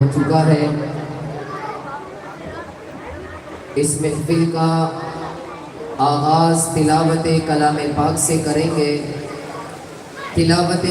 ہو چکا ہے۔ اس محفل کا آغاز تلاوت کلام پاک سے کریں گے۔ تلاوت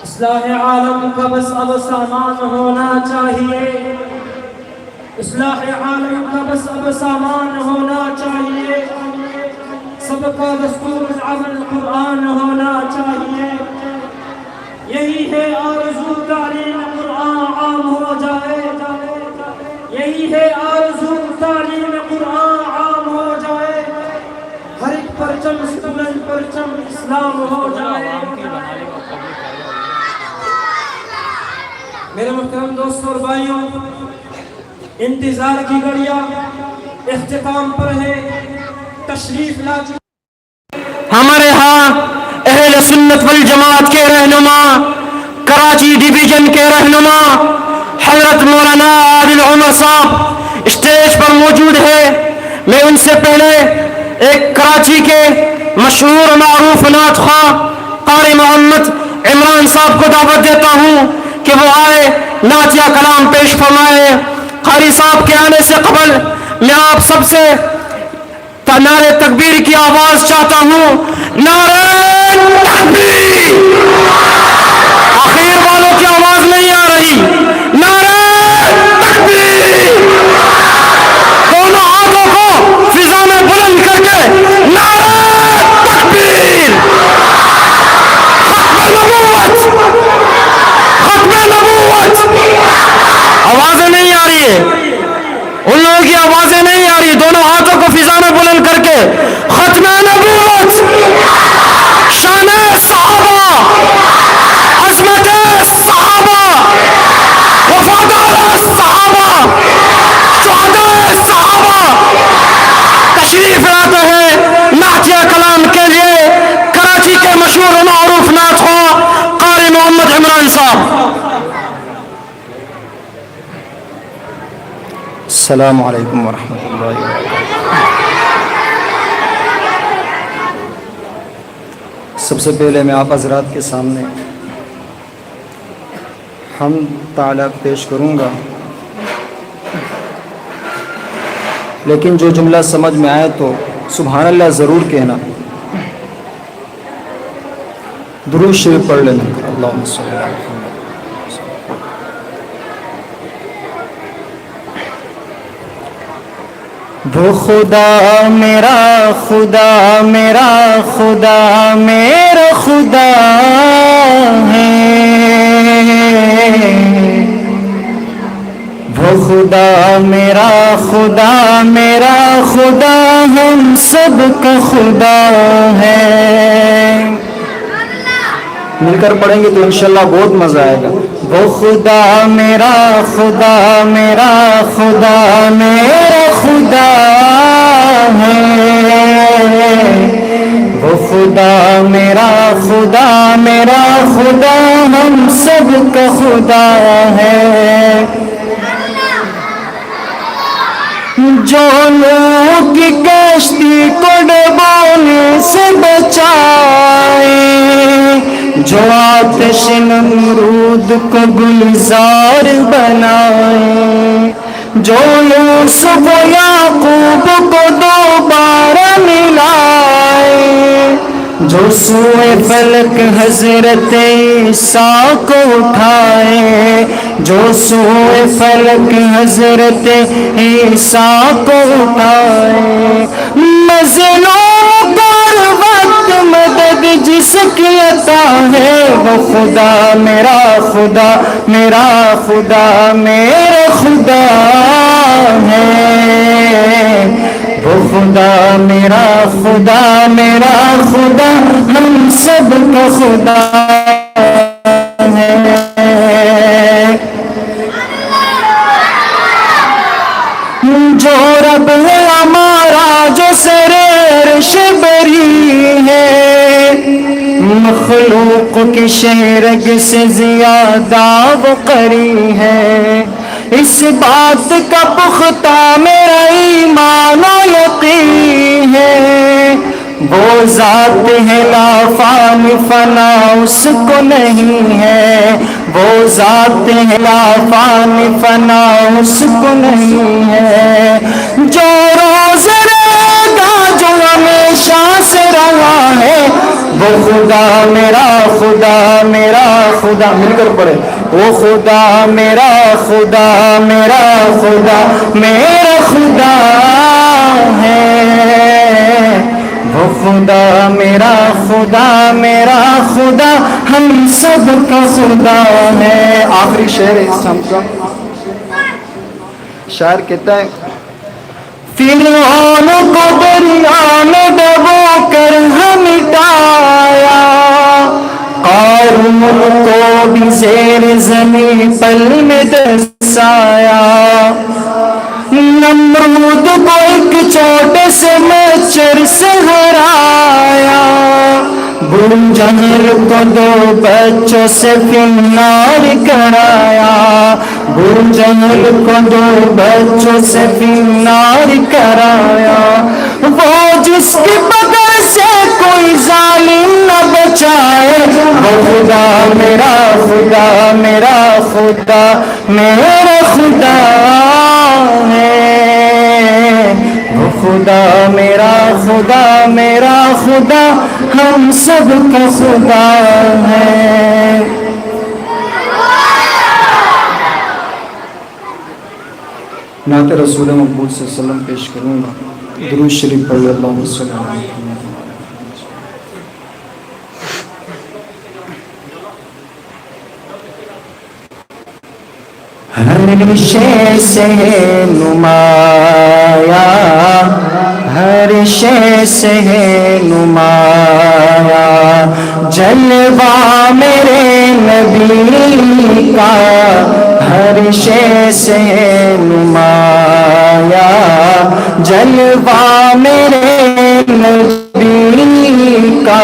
اصلاح عالم کا بس اب سامان ہونا چاہیے، اصلاح عالم کا بس اب سامان ہونا چاہیے، سب کا دستور عمل قرآن ہونا چاہیے، یہی ہے آرزو تعلیم قرآن عام ہو جائے، یہی ہے آرزو تعلیم قرآن عام ہو جائے، ہر ایک پرچم سے بلند پرچم اسلام ہو جائے۔ میرے محترم دوستوں اور بھائیوں، انتظار کی گھڑیاں اختتام پر ہے، تشریف لا چکے ہمارے ہاں اہل سنت والجماعت کے رہنما، کراچی ڈویژن کے رہنما حضرت مولانا عادل عمر صاحب اسٹیج پر موجود ہے۔ میں ان سے پہلے ایک کراچی کے مشہور و معروف نعت خواہ قاری محمد عمران صاحب کو دعوت دیتا ہوں کہ وہ آئے، نعت یا کلام پیش فرمائے۔ قاری صاحب کے آنے سے قبل میں آپ سب سے نعرہ تکبیر کی آواز چاہتا ہوں، نعرہ تکبیر۔ آخر والوں کی آواز نہیں آ رہی، نعرہ تکبیر۔ دونوں ہاتھوں کو فضا میں بلند کر کے نعرہ تکبیر۔ ختم نبوت، ختم نبوت۔ آوازیں نہیں آ رہی ہے، ان لوگوں کی آوازیں نہیں آ رہی، دونوں ہاتھوں کو فضا میں بلند کر کے ختم نبوت، شان صحابہ، عظمت صحابہ، وفادار صحابہ، شہداء صحابہ تشریف لاتے ہیں نعتیہ کلام کے لیے کراچی کے مشہور و معروف نعت خواہ قاری محمد عمران صاحب۔ السلام علیکم ورحمۃ اللہ وبرکاتہ۔ سب سے پہلے میں آپ حضرات کے سامنے حمد تعالیٰ پیش کروں گا، لیکن جو جملہ سمجھ میں آئے تو سبحان اللہ ضرور کہنا، درود شریف پڑھ لینا۔ اللہم صلی اللہ علیہ وسلم۔ وہ خدا میرا خدا میرا خدا میرا خدا ہے، وہ خدا میرا خدا میرا خدا ہم سب کا خدا ہے۔ مل کر پڑھیں گے تو انشاءاللہ بہت مزہ آئے گا۔ وہ خدا میرا خدا میرا خدا میرا خدا ہے، وہ خدا میرا خدا میرا خدا ہم سب کا خدا ہے۔ جو نوح کی کشتی کو ڈبونے سے بچائے، جو آتش نمرود کو گلزار بنائے، جو یوسف و یعقوب کو دوبارہ ملائے، جو سوئے فلک حضرت عیسیٰ کو اٹھائے، جو سوئے فلک حضرت عیسیٰ کو اٹھائے، مظلوم پر وقت مدد جس کی عطا ہے، وہ خدا میرا خدا میرا خدا میرا خدا ہے، وہ خدا میرا خدا میرا خدا ہم سب کا خدا ہے۔ جو رب ہے ہمارا جو عرش بری ہے، مخلوق کی شہرگ سے زیادہ وہ قری ہے، اس بات کا پختہ میرا ایمان و یقین ہے، وہ ذات ہے لا فانی فنا اس کو نہیں ہے، وہ ذات ہے لا فانی فنا اس کو نہیں ہے، جو روز رہے گا جو ہمیشہ سے رہا ہے، وہ خدا میرا خدا میرا خدا، مل کر پڑھے، وہ خدا میرا خدا میرا خدا میرا خدا ہے، وہ خدا میرا خدا میرا خدا ہم سب کا خدا ہے۔ آخری شعر ہے اس ہم کا، شاعر کہتا ہے، فرعون کو دریا میں ڈبو کر ہم مٹایا، قارون کو بھی زیر زمین پل میں دسایا، نمرود کو ایک چھوٹے سے مچھر سے ہرایا، بلجہل کو دو بچوں سے فنار کرایا، بلجہل کو دو بچوں سے فنار کرایا، وہ جس کی پکڑ سے کوئی ظالم نہ بچائے، وہ خدا میرا خدا میرا خدا میرا خدا ہے، وہ خدا میرا خدا میرا خدا ہم سب کا خدا ہے۔ نعت رسول مقبول صلی اللہ علیہ وسلم پیش کروں گا، درود شریف پڑھ اللہم صلی اللہ علیہ وسلم۔ ہر شے سے نمایا ہر شے سے نمایا، جلوہ میرے نبی کا ہر شے سے نمایا، جلوہ میرے نبی کا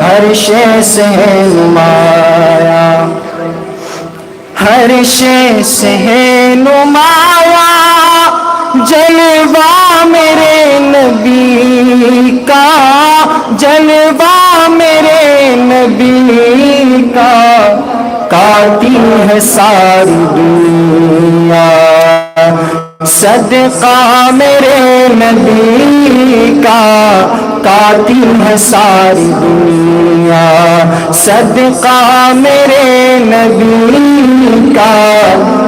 ہر شے سے نمایا، ہر شے سے نمایا، جلوہ میرے نبی کا، جلوہ میرے نبی کا، کاتی ہے ساری دنیا صدقہ میرے نبی کا، کاتی ہے ساری دنیا صدقہ میرے نبی کا،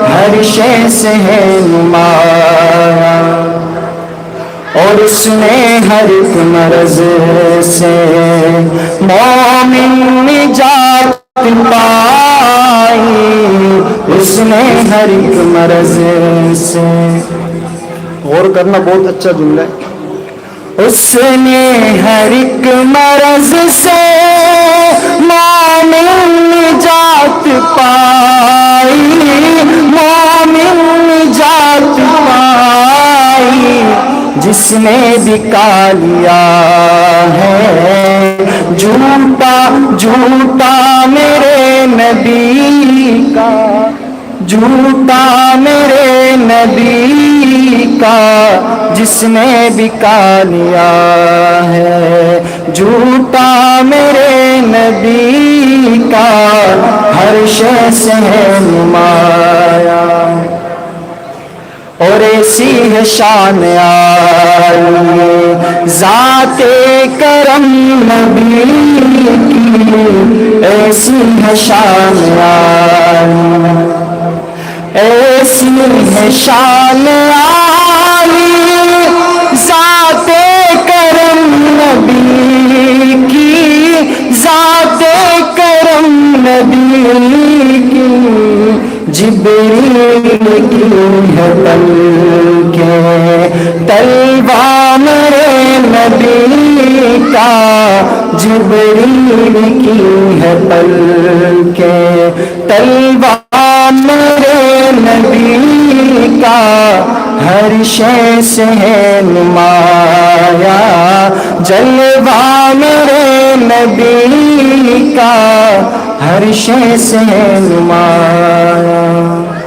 ہر شے سے ہے نمایاں، اور اس نے ہر ایک مرض سے مومن نجات پائی، اس نے ہر ایک مرض سے، غور کرنا بہت اچھا جملہ ہے، اس نے ہر ایک مرض سے مومن نجات پائی، مومن نجات پائی، جس نے بکا لیا ہے جھوٹا جھوٹا میرے نبی کا، جھوٹا میرے نبی کا، جس نے بکا لیا ہے جھوٹا میرے نبی کا، ہر شے سے ہے نمایاں، اور ایسی ہے شان عالی ذات کرم نبی کی، ایسی ہے شان عالی، ایسی ہے شان عالی ذات کرم نبی کی، ذات کرم نبی کی، جبریل کی ہے تلوار میرے نبی کا، جبریل کی ہے تلوار میرے نبی کا، ہر شے سے ہے نمایاں، جلوہ میرے نبی کا، ہر شے سے ہے نمایاں۔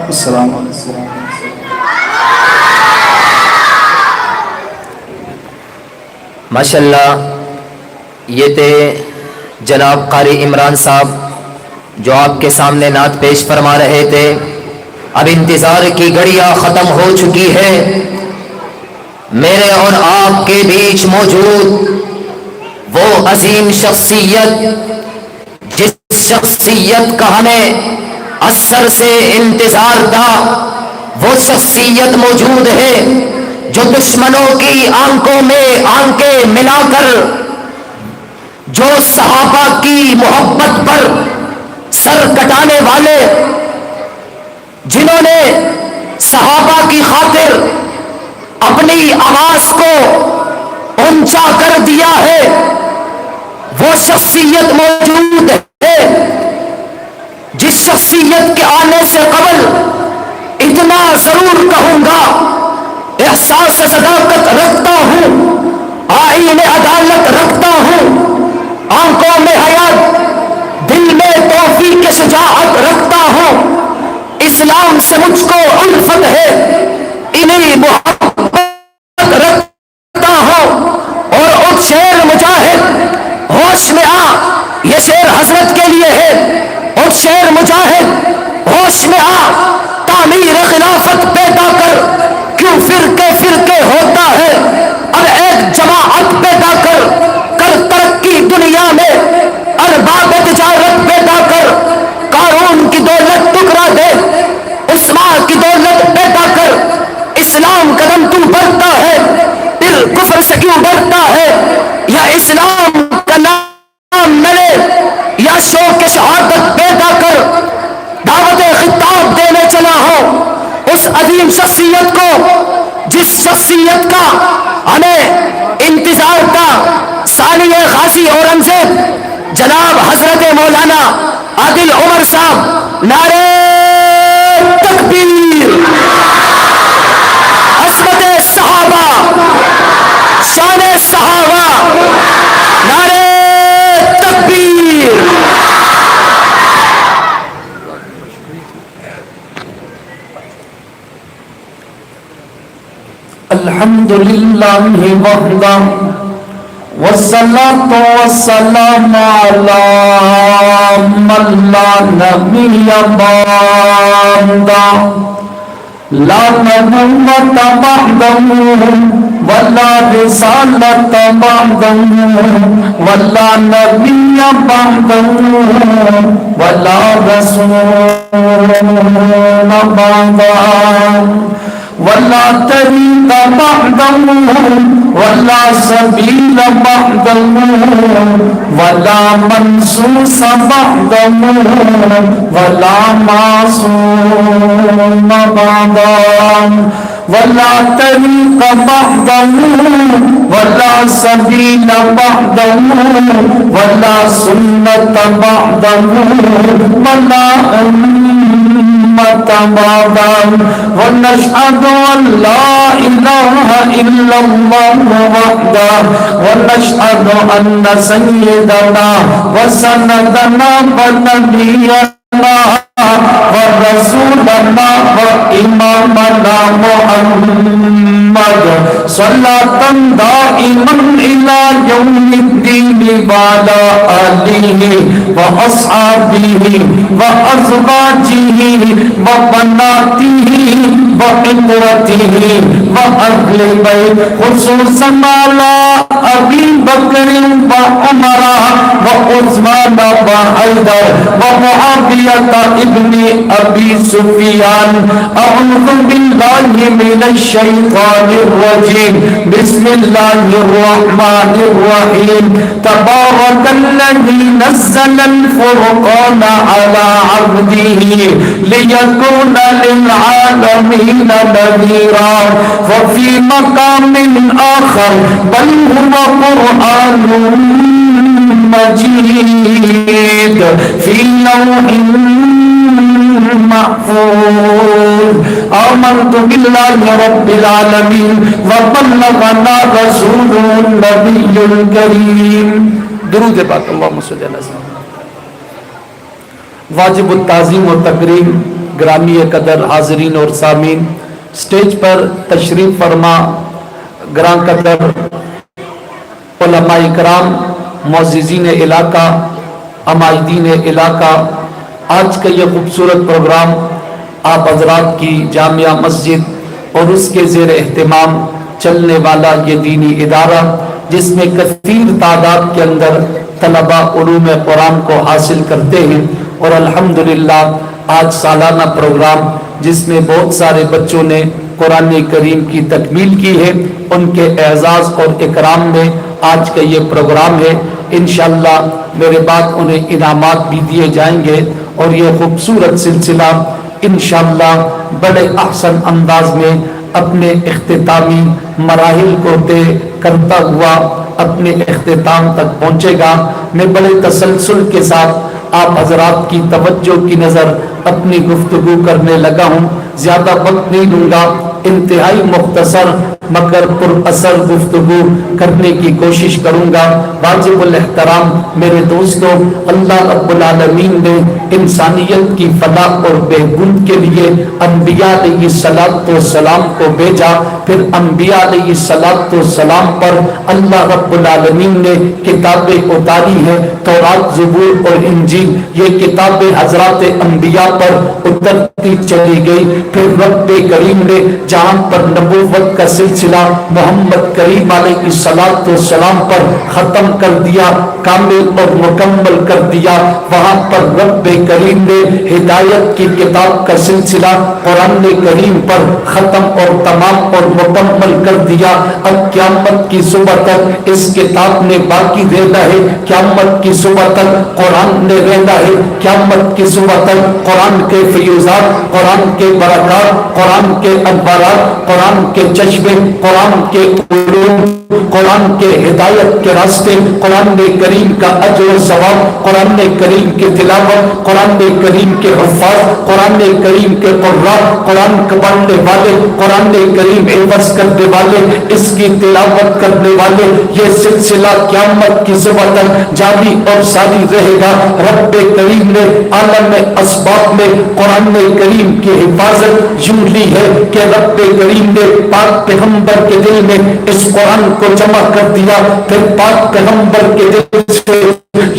السلام علیکم۔ ماشاءاللہ، یہ تھے جناب قاری عمران صاحب جو آپ کے سامنے نعت پیش فرما رہے تھے۔ اب انتظار کی گھڑیاں ختم ہو چکی ہے، میرے اور آپ کے بیچ موجود وہ عظیم شخصیت جس شخصیت کا ہمیں اثر سے انتظار تھا، وہ شخصیت موجود ہے جو دشمنوں کی آنکھوں میں آنکھیں ملا کر، جو صحابہ کی محبت پر سر کٹانے والے، جنہوں نے صحابہ کی خاطر اپنی آواز کو اونچا کر دیا ہے، وہ شخصیت موجود ہے جس شخصیت کے آنے سے قبل اتنا ضرور کہوں گا، احساس صداقت رکھتا ہوں، آئین عدالت رکھتا ہوں، آنکھوں میں حیات، دل میں توفیق شجاعت رکھتا ہوں، اسلام سے مجھ کو الفت ہے، انہیں محبت رکھتا ہوں، اور اٹھ شیر مجاہد ہوش میں آ، یہ شیر حضرت کے لیے ہے، اٹھ شیر مجاہد ہوش میں آ، تعمیر خلافت پیدا کر، کیوں فرقے فرقے ہوتا ہے، اب ایک جماعت پیدا کر ترقی دنیا میں، ارباب تجارت پیدا کر، قارون کی دولت ٹکرا دے، عثمان کی دولت پیدا کر، اسلام قدم تو بڑھتا ہے، پھر کفر سے کیوں ڈرتا ہے، یا اسلام کا نام ملے یا شوق شہادت پیدا کر، دعوت خطاب دینے چلا ہوں اس عظیم شخصیت کو، جس شخصیت کا ہمیں انتظار تھا، ثانی غازی اورنگزیب جناب حضرت مولانا عادل عمر صاحب، نعرہ تکبیر، عظمت صحابہ، شان صحابہ، نعرہ تکبیر۔ الحمد لله وحده والصلاة والسلام على من لا نبي بعده لا نبوة بعده ولا رسالة بعده ولا نبي بعده ولا رسول بعده ولا طريق بعده ولا سبيل بعده ولا منصوص بعده ولا معصوم بعده ولا طريق بعده ولا سبيل بعده ولا سنة بعده ولا بعده ونشهد أن لا إله إلا الله وحده ونشهد أن سيدنا وسندنا ونبينا ورسولنا وإمامنا محمد صلاة دائما إلى يوم الدين وعلى آله وأصحابه وأزواجه وبناته وإخوته وأهل بيت خصوصا على أبي بكر وعمر وعثمان وحيدر ومعاوية ابن أبي سفيان أعوذ بالله من الشيطان الرجيم بسم الله الرحمن الرحيم تبارك الذي نزل الفرقان على عبده ليكون للعالمين نذيرا وفي مقام آخر بل هو قرآن مجيد في لوح محفوظ آمنت بالله رب العالمين وبلغنا رسوله النبي الكريم درود پاک اللهم صل علی سیدنا واجب التعظیم و تکریم گرامی قدر حاضرین اور سامعین سٹیج پر تشریف فرما گران قدر علماء کرام معززین علاقہ عمائدین علاقہ آج کا یہ خوبصورت پروگرام آپ حضرات کی جامعہ مسجد اور اس کے زیر اہتمام چلنے والا یہ دینی ادارہ جس میں کثیر تعداد کے اندر طلبہ علوم قرآن کو حاصل کرتے ہیں اور الحمدللہ آج سالانہ پروگرام جس میں بہت سارے بچوں نے قرآن کریم کی تکمیل کی ہے ان کے اعزاز اور اکرام میں آج کا یہ پروگرام ہے انشاءاللہ میرے بعد انہیں انعامات بھی دیے جائیں گے اور یہ خوبصورت سلسلہ انشاءاللہ بڑے احسن انداز میں اپنے اختتامی مراحل کو طے کرتا ہوا اپنے اختتام تک پہنچے گا میں بڑے تسلسل کے ساتھ آپ حضرات کی توجہ کی نظر اپنی گفتگو کرنے لگا ہوں زیادہ وقت نہیں لوں گا انتہائی مختصر مگر پر اثر گفتگو کرنے کی کوشش کروں گا واجب الاحترام میرے دوستوں اللہ رب العالمین نے انسانیت کی فلاح اور بہبود کے لیے انبیاء علیہ السلام کو بھیجا پھر انبیاء علیہ السلام پر اللہ رب العالمین نے کتابیں اتاری ہیں تورات زبور اور انجیل یہ کتابیں حضرات انبیاء پر اترتی چلی گئی پھر رب کریم نے جہاں پر نبوت کا سلسلہ محمد کریم علیہ السلام پر ختم کر دیا کامل اور مکمل کر دیا وہاں پر رب کریم نے ہدایت کی کتاب کا سلسلہ قرآن کریم پر ختم اور تمام اور مکمل کر دیا اب قیامت کی صبح تک اس کتاب نے باقی رہنا ہے قیامت کی صبح تک قرآن نے رہنا ہے قیامت کی صبح تک قرآن کے فیوزات قرآن کے برکات قرآن کے انوارات قرآن کے چشمے قرآن کے علوم قرآن کے ہدایت کے راستے، قرآن کریم کا اجر و ثواب، قرآن کریم کی تلاوت، قرآن کریم کے حفاظ، قرآن کریم کے قراء، قرآن پڑھنے والے، قرآن کریم حفظ کرنے والے، اس کی تلاوت کرنے والے، یہ سلسلہ قیامت کی صبح تک جاری اور ساری رہے گا۔ رب کریم نے عالم اسباب میں قرآن کریم کی حفاظت یوں لی ہے کہ رب کریم نے پاک پیغمبر کے دل میں اس قرآن کو جمع کر دیا، پھر پاک پیغمبر کے دل سے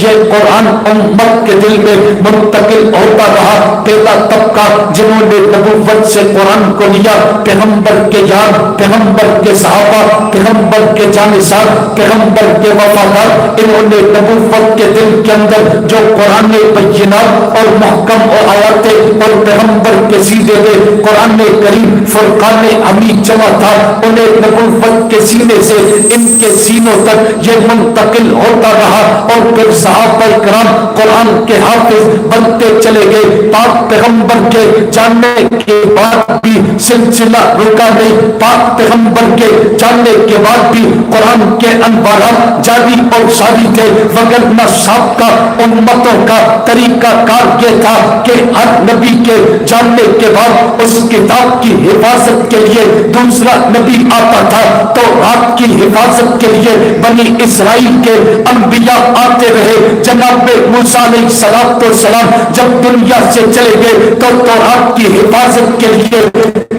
یہ قرآن امت کے دل میں منتقل ہوتا رہا۔ پہلا طبقہ جنہوں نے نبوت سے قرآن کو لیا، پیغمبر کے یار، پیغمبر کے صحابہ، پیغمبر کے جانثار، پیغمبر کے وفادار، انہوں نے نبوت کے دل کے اندر جو قرآن بینات اور محکم و آیاتیں اور پیغمبر کے سیدھے میں قرآن کریم فرقان حمید جمع تھا، انہیں نبوت کے سینے سے ان کے سینوں تک یہ منتقل ہوتا رہا، اور پھر صحابہ کرام قرآن کے حافظ بنتے چلے گئے۔ پاک پیغمبر کے جاننے کے بعد بھی سلسلہ رکا نہیں، پاک پیغمبر کے جاننے کے بعد بھی قرآن کے انوارات جاری اور ساری تھے، وگرنہ سابقہ امتوں کا طریقہ کار یہ تھا کہ ہر نبی کے جاننے کے بعد اس کتاب کی حفاظت کے لیے دوسرا نبی آتا تھا، تو رات کی حفاظت کے لیے بنی اسرائیل کے انبیاء آتے رہے۔ جناب موسیٰ علیہ السلام جب دنیا سے چلے گئے تو تورات کی حفاظت کے لیے،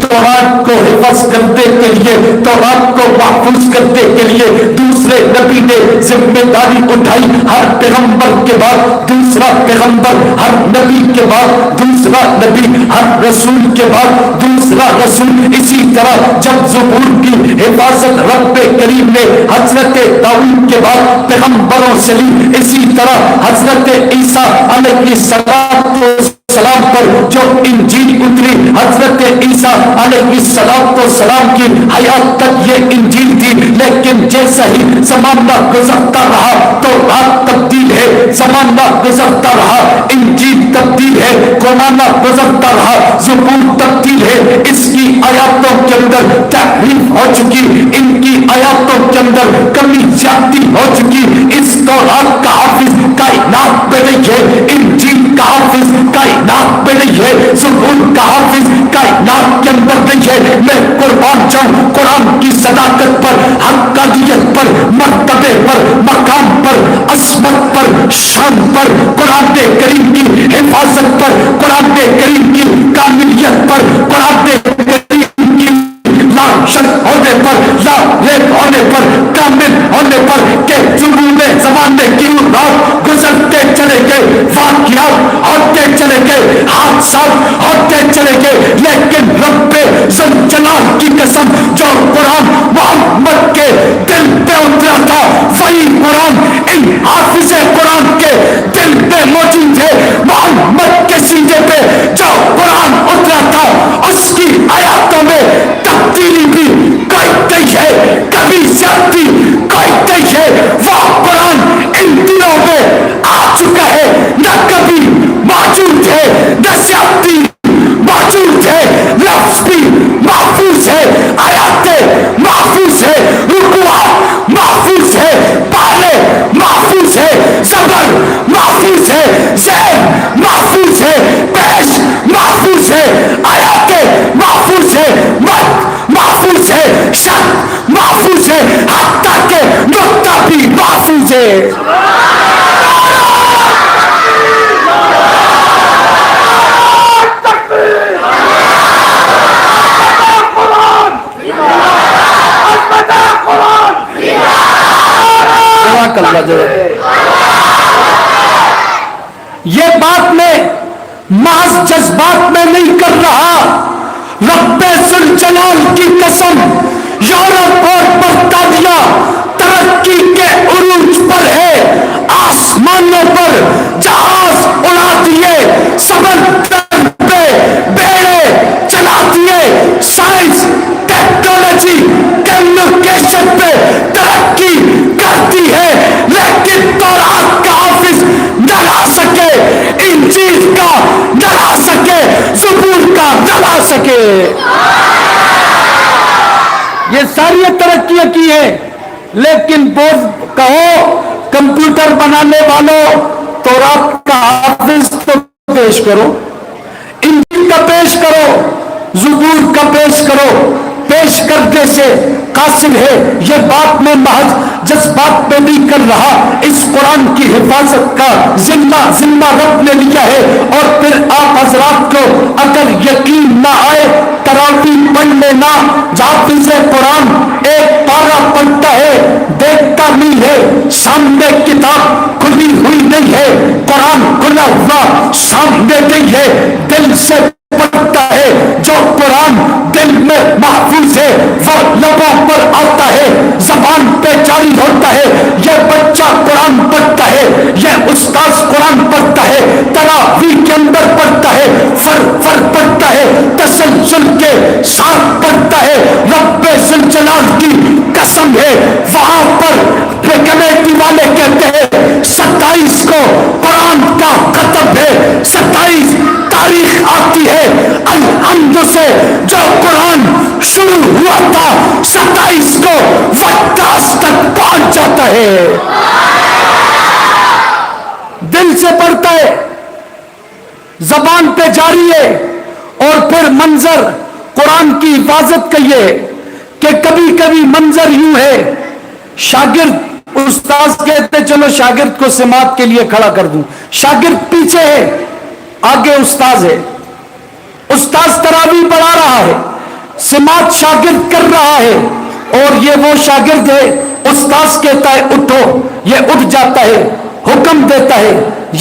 تورات کو حفظ کرنے کے لیے، تورات کو محفوظ کرنے کے لیے دوسرے نبی نے ذمہ داری اٹھائی۔ ہر پیغمبر کے بعد دوسرا پیغمبر، ہر نبی کے بعد دوسرا نبی، ہر رسول کے بعد دوسرا رسول۔ اسی طرح جب زبور کی حفاظت رب کریم نے حضرت داؤد کے بعد پیغمبروں سے لی، اسی طرح حضرت عیسیٰ علیہ السلام پر جو انجیل اتری، حضرت عیسیٰ علیہ السلام کی حیات تک یہ انجیل تھی، لیکن جیسا ہی زمانہ گزرتا رہا تو رات تبدیل ہے، زمانہ گزرتا رہا انجیل تبدیل ہے، زمانہ گزرتا رہا زبور تبدیل ہے، اس کی آیاتوں کے اندر تحریف ہو چکی، ان کی آیاتوں کے اندر کمی زیادتی ہو چکی۔ اس تورات کا حافظ کائنات پہ نہیں ہے، انجیل کا حافظ کائنات پہ نہیں ہے، زبور کا حافظ کائنات کے اندر نہیں ہے۔ میں قربان جاؤں قرآن کی صداقت پر، حقانیت پر، مرتبے پر، مقام پر، عظمت پر، شان پر، قرآن کریم کی حفاظت پر، قرآن کریم کی کاملیت پر، قرآن کریم کی لا شک ہونے پر، لا ریب ہونے پر، کامل ہونے پر، کہ جنوب زمانے کی رات گزرتے چلے گئے، واقعات ہوتے چلے گئے، حادثات ہوتے چلے گئے، لیکن رب ذوالجلال کی قسم جو قرآن محمد کے دل پہ اترا تھا، وہی قرآن ان حافظ قرآن کے دل پہ موجود ہے۔ محمد کے سینے پہ جو قرآن اترا تھا اس کی آیاتوں میں تبدیلی بھی کوئی نہیں ہے، کبھی زیادتی کوئی نہیں ہے۔ وہ قرآن ان دنوں میں آ چکا ہے، نہ کبھی موجود ہے، نہ زیادتی موجود ہے، لفظ بھی محفوظ ہے، آیاتیں محفوظ ہے، رکوعات محفوظ ہے، پارے محفوظ ہے، زبر محفوظ ہے، ذہن محفوظ ہے، پیش محفوظ ہے، آیاتیں محفوظ ہے، مت محفوظ ہے، شک محفوظ ہے، حتیٰ کہ نقطہ بھی محفوظ ہے۔ یہ بات میں محض جذبات میں نہیں کر رہا، رب ذوالجلال کی قسم یورپ اور برطانیہ ترقی کے عروج پر ہے، آسمانوں پر جہاز اڑا دیے، سمندر پہ بیڑے چلا دیے، سائنس ٹیکنالوجی کمیونیکیشن پہ ترقی کرتی ہے، لیکن تورات کا حافظ نہ لا سکے، انجیل کا نہ لا سکے، زبور کا نہ لا سکے۔ یہ ساری ترقیاں کی ہے، لیکن بوجھ کہو کمپیوٹر بنانے والوں، تورات کا حافظ تو پیش کرو، انجیل کا پیش کرو، زبور کا پیش کرو۔ پیش کرنے سے قاصر ہے، یہ بات میں محض جذبات میں نہیں کر رہا، اس قرآن کی حفاظت کا ذمہ رب نے لیا ہے۔ اور پھر آپ حضرات کو اگر یقین نہ آئے، تراویح پڑھ لینا، حافظ قرآن ایک پارہ پڑھتا ہے، دیکھتا نہیں ہے، سامنے کتاب کھلی ہوئی نہیں ہے، قرآن کھلا ہوا سامنے نہیں ہے، دل سے پڑھتا ہے، جو قرآن دل میں محفوظ ہے وہ لبوں پر آتا ہے، زبان پہ جاری ہوتا ہے۔ یہ بچہ قرآن پڑھتا ہے، یہ استاذ قرآن پڑھتا ہے، تراویح کے اندر پڑھتا ہے، فر پڑھتا ہے، تسلسل کے ساتھ پڑھتا ہے۔ رب ذوالجلال کی قسم ہے، وہاں پر کمیٹی والے کہتے ہیں 27 کو قرآن کا ختم ہے، 27 تاریخ آتی ہے الحمد سے، جو قرآن شروع ہوا تھا 27 کو 28 تک پہنچ جاتا ہے۔ دل سے پڑھتا ہے، زبان پہ جاری ہے۔ اور پھر منظر قرآن کی حفاظت کا یہ کہ کبھی کبھی منظر یوں ہے، شاگرد استاذ کہتے چلو شاگرد کو سماعت کے لیے کھڑا کر دوں، شاگرد پیچھے ہے، آگے استاذ ہے، استاذ تراویح پڑھا رہا ہے، سماعت شاگرد کر رہا ہے، اور یہ وہ شاگرد ہے، استاذ کہتا ہے اٹھو، یہ اٹھ جاتا ہے، حکم دیتا ہے،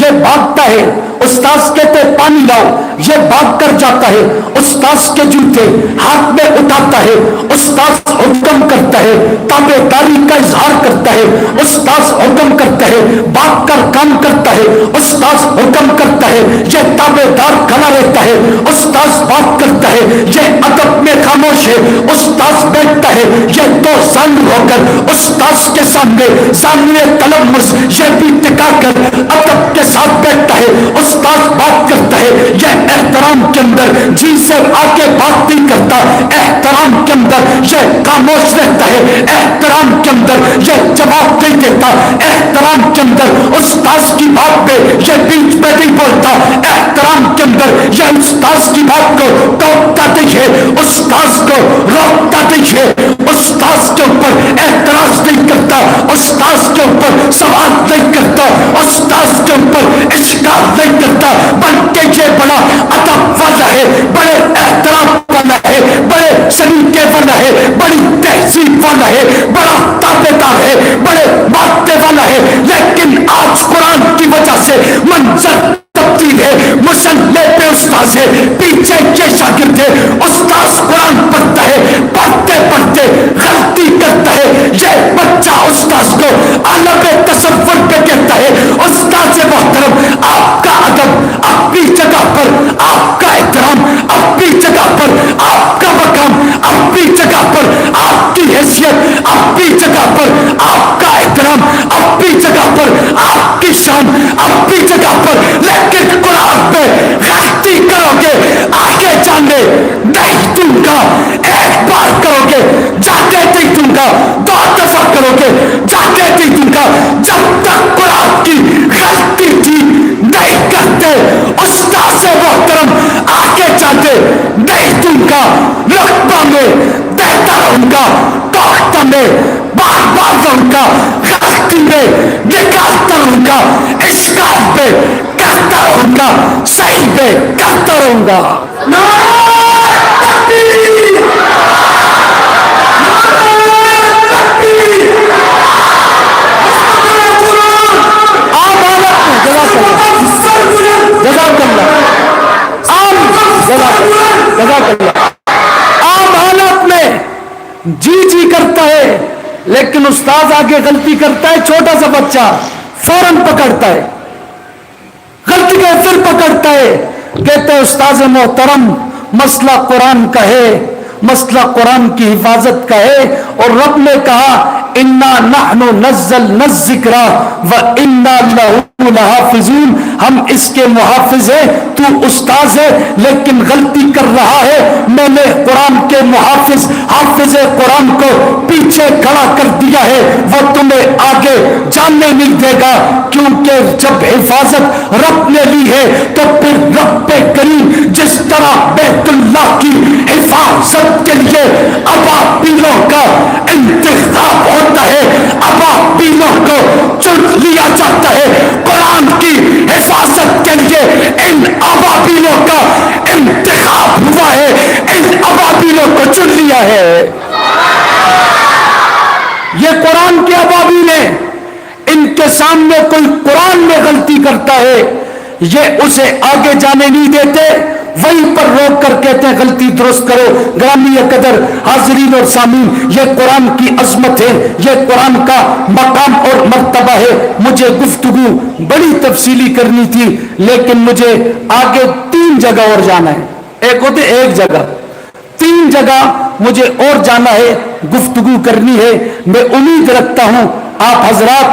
یہ بھاگتا ہے، استاذ کہتے پانی لاؤ، یہ بھاگ کر جاتا ہے، استاذ کے جوتے ہاتھ میں اٹھاتا ہے، استاذ حکم کرتا ہے، تابعداری کا اظہار کرتا ہے، استاذ حکم کرتا ہے، بھاگ کر کام کرتا ہے، استاذ حکم کرتا ہے، یہ تابعدار کھڑا رہتا ہے، استاذ بات کرتا ہے، یہ ادب میں خاموش ہے، استاذ بیٹھتا ہے، یہ دو زانو ہو کر استاذ کے سامنے سامنے تلمس یہ بھی ٹکا کر ادب کے ساتھ بیٹھتا ہے، استاذ بات کرتا ہے، یہ احترام کے اندر جی سے آگے بات نہیں کرتا، احترام کے اندر یہ خاموش رہتا ہے، احترام کے اندر یہ جواب نہیں دیتا، احترام کے اندر استاذ کی بات پہ یہ بیچ میں نہیں بولتا، احترام کے اندر یہ استاذ کی بات کو ٹوکتا نہیں ہے، استاذ کو روکتا نہیں ہے، استاذ کے اوپر اعتراض نہیں کرتا، استاذ کے اوپر سوال نہیں کرتا، استاذ کے اوپر اشکال نہیں کرتا، بلکہ یہ بڑا ادب والا ہے، بڑے احترام والا ہے، بڑے سلیقے والا ہے، بڑی تہذیب والا ہے، بڑا تابعدار ہے، بڑے ماننے والا ہے۔ لیکن آج قرآن کی وجہ سے منظر تبدیل ہے، مسلح پہ استاذ ہے، پیچھے یہ شاگرد ہے، استاذ قرآن پڑھتا ہے، پڑھتے پڑھتے غلطی کرتا ہے، یہ بچہ استاذ کو عالم تصور پہ کہتا ہے، استاذ محترم آپ کا ادب اپنی جگہ پر، آپ کا احترام اپنی جگہ پر، آپ کا مقام اپنی جگہ پر، آپ کی حیثیت اپنی جگہ پر، آپ کا احترام اپنی جگہ پر، آپ کی شان اپنی جگہ پر، لیکن قرآن پہ غلطی کرو گے آگے جانے نہیں دوں گا، ایک بار کرو گے جانے نہیں دوں گا، دو دفعہ کرو گے جانے نہیں دوں گا، جب تک قرآن کی غلطی تھی نہیں کرتے استاذ محترم آگے جاتے نہیں دوں گا، رقبہ میں دیتا رہوں گا، ٹوکتا میں بار بار رہوں گا، غلطی میں نکالتا رہوں گا، اشکال پہ کرتا رہوں گا، صحیح پہ کرتا رہوں گا۔ عام حالات میں جی کرتا ہے، لیکن استاد آگے غلطی کرتا ہے، چھوٹا سا بچہ فوراً پکڑتا ہے، غلطی کے پھر پکڑتا ہے، کہتے ہیں استاذ محترم مسئلہ قرآن کا ہے، مسئلہ قرآن کی حفاظت کا ہے، اور رب نے کہا انا نحن نزلنا الذکر و انا لہ لحافظون، ہم اس کے محافظ ہیں، تو استاذ ہے لیکن غلطی کر رہا ہے، میں نے قرآن کے محافظ حافظ قرآن کو پیچھے کھڑا کر دیا ہے، وہ تمہیں آگے جاننے نہیں دے گا، کیونکہ جب حفاظت رب نے لی ہے تو پھر رب کریم جس طرح بیت اللہ کی حفاظت کے لیے ابابیلوں کا انتخاب ہوتا ہے، ابابیلوں کو چن لیا جاتا ہے، قرآن کی حفاظت کے لیے ان ابابیلوں کا انتخاب ہوا ہے، ان ابابیلوں کو چن لیا ہے۔ یہ قرآن کے ابابیل ہیں، ان کے سامنے کوئی قرآن میں غلطی کرتا ہے یہ اسے آگے جانے نہیں دیتے، وہیں پر روک کر کہتے ہیں غلطی درست کرو۔ گرامی قدر حاضرین اور سامعین، یہ قرآن کی عظمت ہے، یہ قرآن کا مقام اور مرتبہ ہے۔ مجھے گفتگو بڑی تفصیلی کرنی تھی لیکن مجھے آگے 3 جگہ اور جانا ہے، ایک ہوتے ایک جگہ، 3 جگہ مجھے اور جانا ہے، گفتگو کرنی ہے۔ میں امید رکھتا ہوں آپ حضرات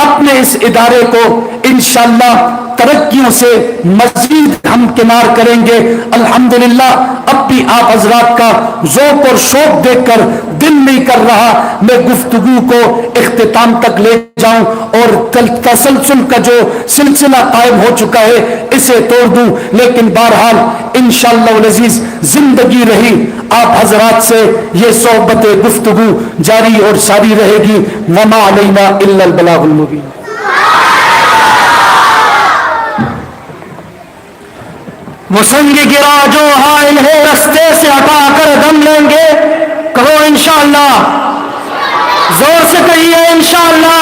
اپنے اس ادارے کو انشاءاللہ ترقیوں سے مزید ہمکنار کریں گے۔ الحمدللہ اب بھی آپ حضرات کا ذوق اور شوق دیکھ کر دل نہیں کر رہا میں گفتگو کو اختتام تک لے جاؤں اور تسلسل کا جو سلسلہ قائم ہو چکا ہے اسے توڑ دوں، لیکن بہرحال انشاءاللہ العزیز زندگی رہی آپ حضرات سے یہ صحبت گفتگو جاری اور ساری رہے گی۔ وما علینا الا البلاغ المبین۔ وہ سنگ گرا جو حائل ہے رستے سے ہٹا کر دم لیں گے، کہو انشاءاللہ، زور سے کہیے انشاءاللہ،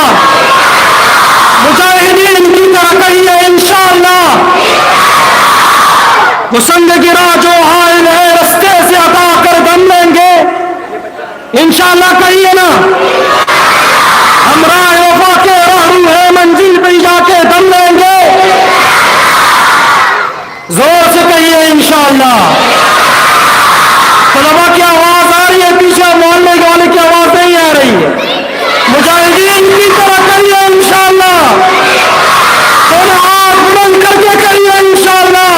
مجاہدین کی طرح کہیے انشاءاللہ۔ وہ سنگ گرا جو حائل ہے رستے سے ہٹا کر دم لیں گے، انشاءاللہ کہیے نا۔ ہمراہ وفا کے راہرو ہے منزل پہ جا کے دم لیں گے، زور سے کہیے انشاءاللہ۔ طلبا کی آواز آ رہی ہے پیچھے، محلے والے کی آواز نہیں آ رہی ہے، مجاہدین کی طرح کریے انشاءاللہ، دونوں ہاتھ بلند کر کے کریے انشاءاللہ۔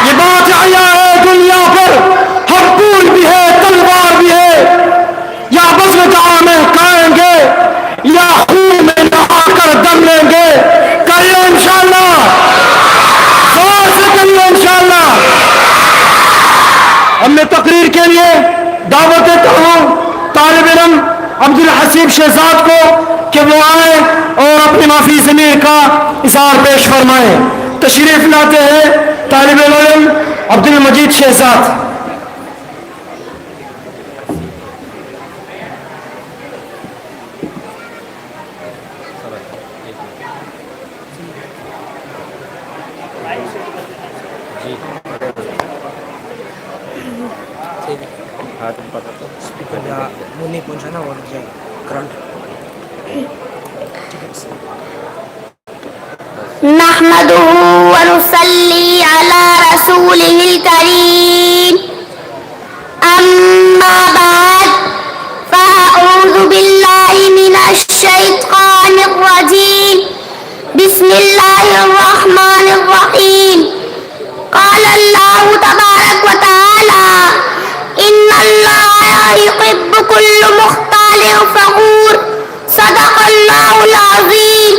یہ بات آیا ہے دنیا پر، حقول بھی ہے تلوار بھی ہے، یا بزم جہاں میں کھائیں گے یا خون میں نہا کر دم لیں گے، کریے انشاءاللہ، انشاءاللہ۔ ہم نے تقریر کے لیے دعوت دیتا ہوں طالب علم عبدالحسیب شہزاد کو کہ وہ آئے اور اپنی معافی ضمیر کا اظہار پیش فرمائیں۔ تشریف لاتے ہیں طالب علم عبدالمجید شہزاد۔ نحمده ونصلي على رسوله الكريم أما بعد فأعوذ بالله من الشيطان الرجيم بسم الله الرحمن الرحيم قال الله تبارك وتعالى إن الله يحب كل مختال فخور صدق الله العظيم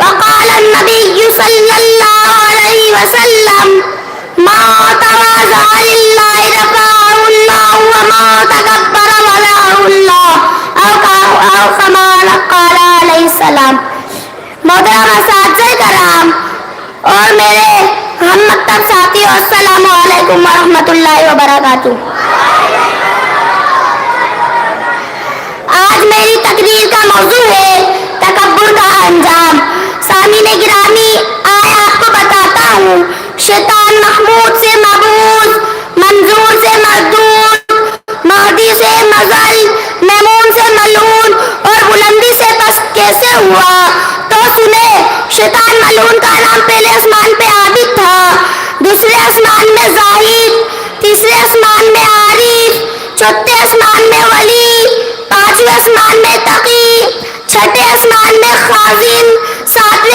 وقال النبي صلى الله عليه وسلم ما تواضع لله رفعه الله وما تكبر وضعه الله أو كما قال عليه السلام۔ محترم اساتذہ کرام اور میرے ہم مکتب ساتھیوں، السلام علیکم ورحمۃ اللہ وبرکاتہ۔ آج میری تقریر کا موضوع ہے تکبر کا انجام۔ سامعین گرامی، آئے آپ کو بتاتا ہوں، شیطان محمود سے مبعوث، منظور سے مردود، مہدی سے مزل، میمون سے ملعون اور بلندی سے پست کیسے ہوا؟ تو سنے، شیطان ملعون کا نام پہلے آسمان پہ عابد تھا، دوسرے آسمان میں زاہد، تیسرے آسمان میں عارف، چوتھے آسمان میں ولی، پانچویں آسمان میں تقی، چھٹے آسمان میں خازن،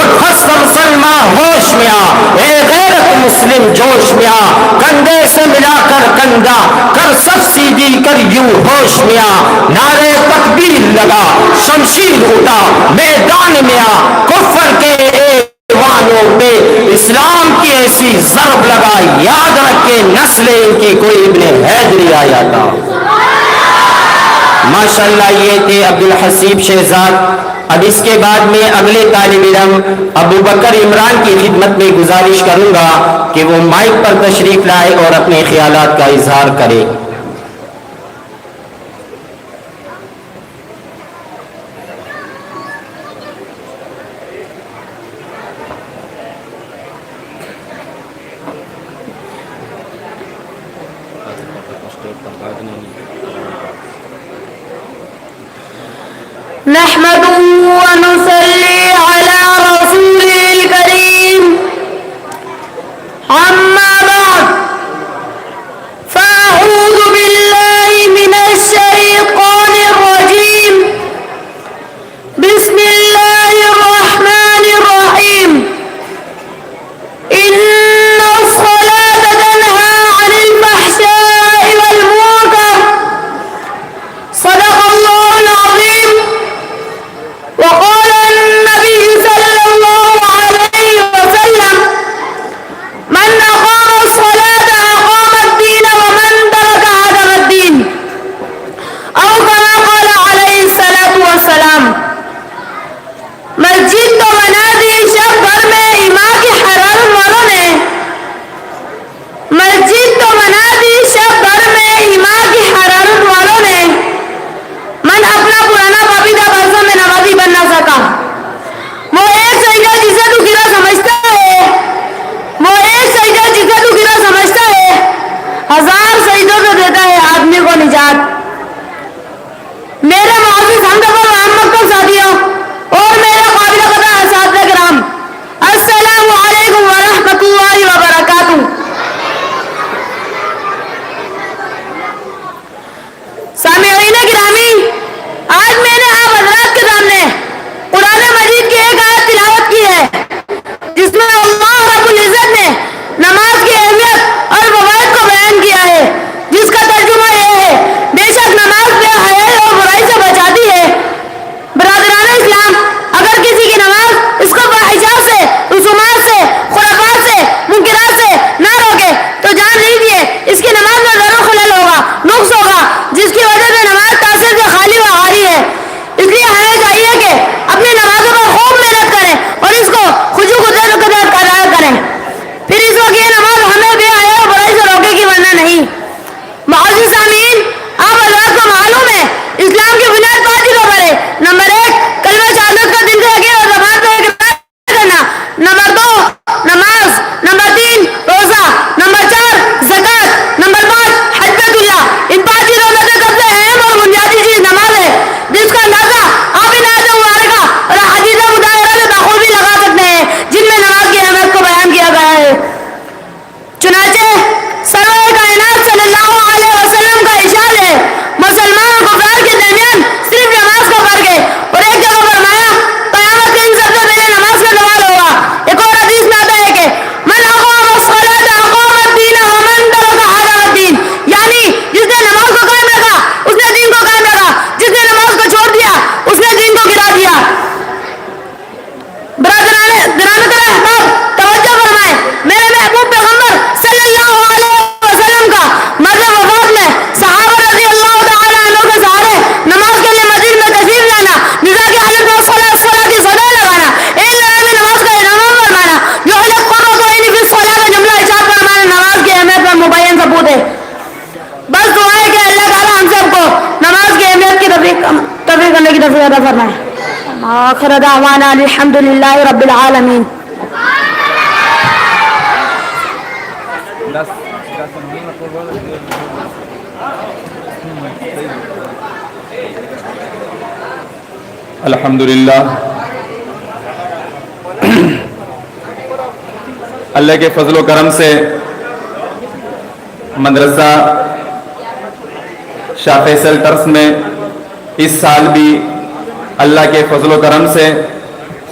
اٹھ خسر سلما ہوش میں آ, اے غیرت مسلم جوش میں آ, کندھے سے ملا کر کندھا کر سب سیدھی کر یوں ہوش میں آ, نعرے تکبیر لگا شمشیر اٹھا میدان میں آ, کفر کے ایوانوں پہ اسلام کی ایسی ضرب لگا, یاد رکھ کے نسل ان کی کوئی ابن حیدری آیا تھا. ماشاءاللہ یہ تھے عبدالحسیب شہزاد. اب اس کے بعد میں اگلے طالب علم ابو بکر عمران کی خدمت میں گزارش کروں گا کہ وہ مائک پر تشریف لائے اور اپنے خیالات کا اظہار کرے. نحمده ونصلي على رسوله الكريم أما بعد فأعوذ بالله من الشيطان الرجيم بسم الله الرحمن الرحيم إن الصلاة تنهى عن الفحشاء والمنكر صدق الله العظيم. وقال النبي صلى الله عليه وسلم من أقام الصلاة أقام الدين ومن تركها هدم الدين أو كما قال عليه الصلاة والسلام. مسجد تو بنا دی شب بھر میں ایمان کی حرارت والوں نے, مسجد تو بنا دی شب بھر میں ایمان کی حرارت والوں نے, من اپنا پرانا پابندہ برسوں میں نمازی بن نہ سکا. وہ ایک سجدہ جسے تو گرا سمجھتا ہے, وہ ایک سجدہ جسے تو گرا سمجھتا ہے, 1000 سجدوں سے دیتا ہے آدمی کو نجات. میرے معزز ہمدفعہ محمد کو ساتھیوں اور میرے قابل قدر اساتذہ کرام, السلام علیکم ورحمۃ اللہ وبرکاتہ. سامعین گرامی, آج میں نے آپ حضرات کے سامنے قرآن مجید کی ایک آیت تلاوت کی ہے جس میں اللہ رب العزت نے نماز کی اہمیت اور فوائد کو بیان کیا ہے, جس کا ترجمہ یہ ہے بے شک نماز بے حیائی اور برائی سے بچاتی ہے. برادران اسلام, اگر کسی کی نماز اس کو فاحشات سے, رسومات سے, خرافات سے, منکرات سے نہ روکے تو جان لیجیے اس کی نماز میں ضرور خلل ہوگا, نقص ہوگا, جس کی وجہ سے نماز تاثیر سے خالی و عاری ہے. اس لیے ہمیں چاہیے کہ اپنی نمازوں پر خوب محنت کریں اور اس کو خشوع و خضوع کے ساتھ ادا کریں. پھر اس وقت یہ نماز ہمیں بے حیا اور برائی سے روکے گی, ورنہ نہیں. معزز سامعین, آپ حضرات کو معلوم ہے اسلام کی بنیاد 5 چیزوں پر ہے. نمبر 1 کلمہ شہادت کا دل سے یقین اور زبان سے اقرار کرنا. نمبر 2 نماز. نمبر 3 روزہ. نمبر 4 زکات. نمبر 5 حج بیت اللہ. ان 5 چیزوں میں سے سب سے اہم اور بنیادی چیز نماز ہے, جس کا اندازہ آپ ان آیات مبارکہ اور حدیث مطہرہ سے بخوبی لگا سکتے ہیں جن میں نماز کی اہمیت کو بیان کیا گیا ہے. چنانچہ سرور کائنات صلی اللہ علیہ وسلم کا ارشاد ہے, مسلمان اور کفار کے درمیان صرف نماز کا فرق ہے. اور ایک جگہ فرمایا قیامت کے دن سب سے پہلے نماز کا سوال ہوگا. ایک اور حدیث میں آتا ہے کہ من اقام الصلاۃ اقام الدین ومن ترکها هدم الدین, یعنی جس نے نماز کو قائم رکھا اس نے دین کو قائم رکھا, جس نے نماز کو چھوڑ دیا اس نے دین کو گرا دیا. برادران احباب, توجہ فرمائیں, میرے محبوب پیغمبر صلی اللہ علیہ وسلم کا مرض وفات میں صحابہ رضی اللہ تعالی عنہ کے سہارے نماز کے لیے مسجد میں تشریف لانا, نزا کی حالت میں صلاۃ کی صدا لگانا, ایک لڑائی میں نماز کا اہتمام فرمانا, جو حضرت قرۃ عین فی الصلاۃ کا جملہ ارشاد فرمانا نماز کی اہمیت پر مبین ثبوت ہے. بس دعا ہے کہ اللہ تعالی ہم سب کو نماز کی اہمیت کی توفیق کرنے کی توفیق عطا فرمائے. آخر دعوانا الحمد للہ رب العالمین. الحمدللہ, اللہ کے فضل و کرم سے مدرسہ شاہ فیصل ٹرس میں اس سال بھی اللہ کے فضل و کرم سے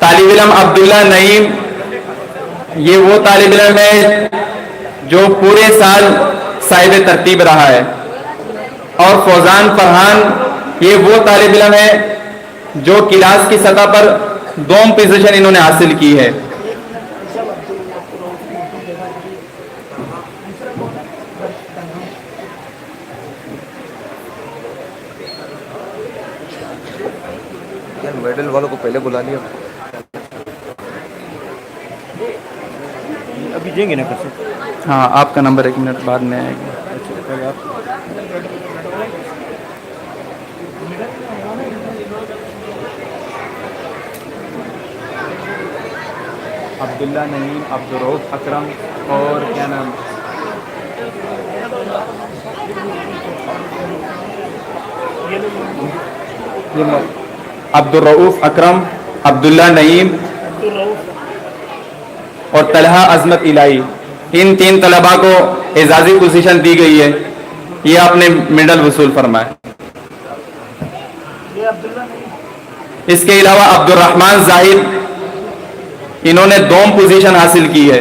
طالب علم عبداللہ نعیم یہ وہ طالب علم ہے جو پورے سال صاحب ترتیب رہا ہے، اور فوزان فرحان یہ وہ طالب علم ہے جو کلاس کی سطح پر دوم پوزیشن انہوں نے حاصل کی ہے۔ میڈل والوں کو پہلے بلا لیا، ابھی دیں گے نا کر سکتے؟ ہاں آپ کا نمبر 1 منٹ بعد میں آئے گا۔ عبداللہ نعیم، عبدالرؤف اکرم اور کیا نام، عبدالرؤف اکرم، عبداللہ نعیم اور طلحہ عظمت الہی، ان 3 طلباء کو اعزازی پوزیشن دی گئی ہے، یہ آپ نے میڈل وصول فرمائے۔ اس کے علاوہ عبد الرحمن زاہد انہوں نے دوم پوزیشن حاصل کی ہے۔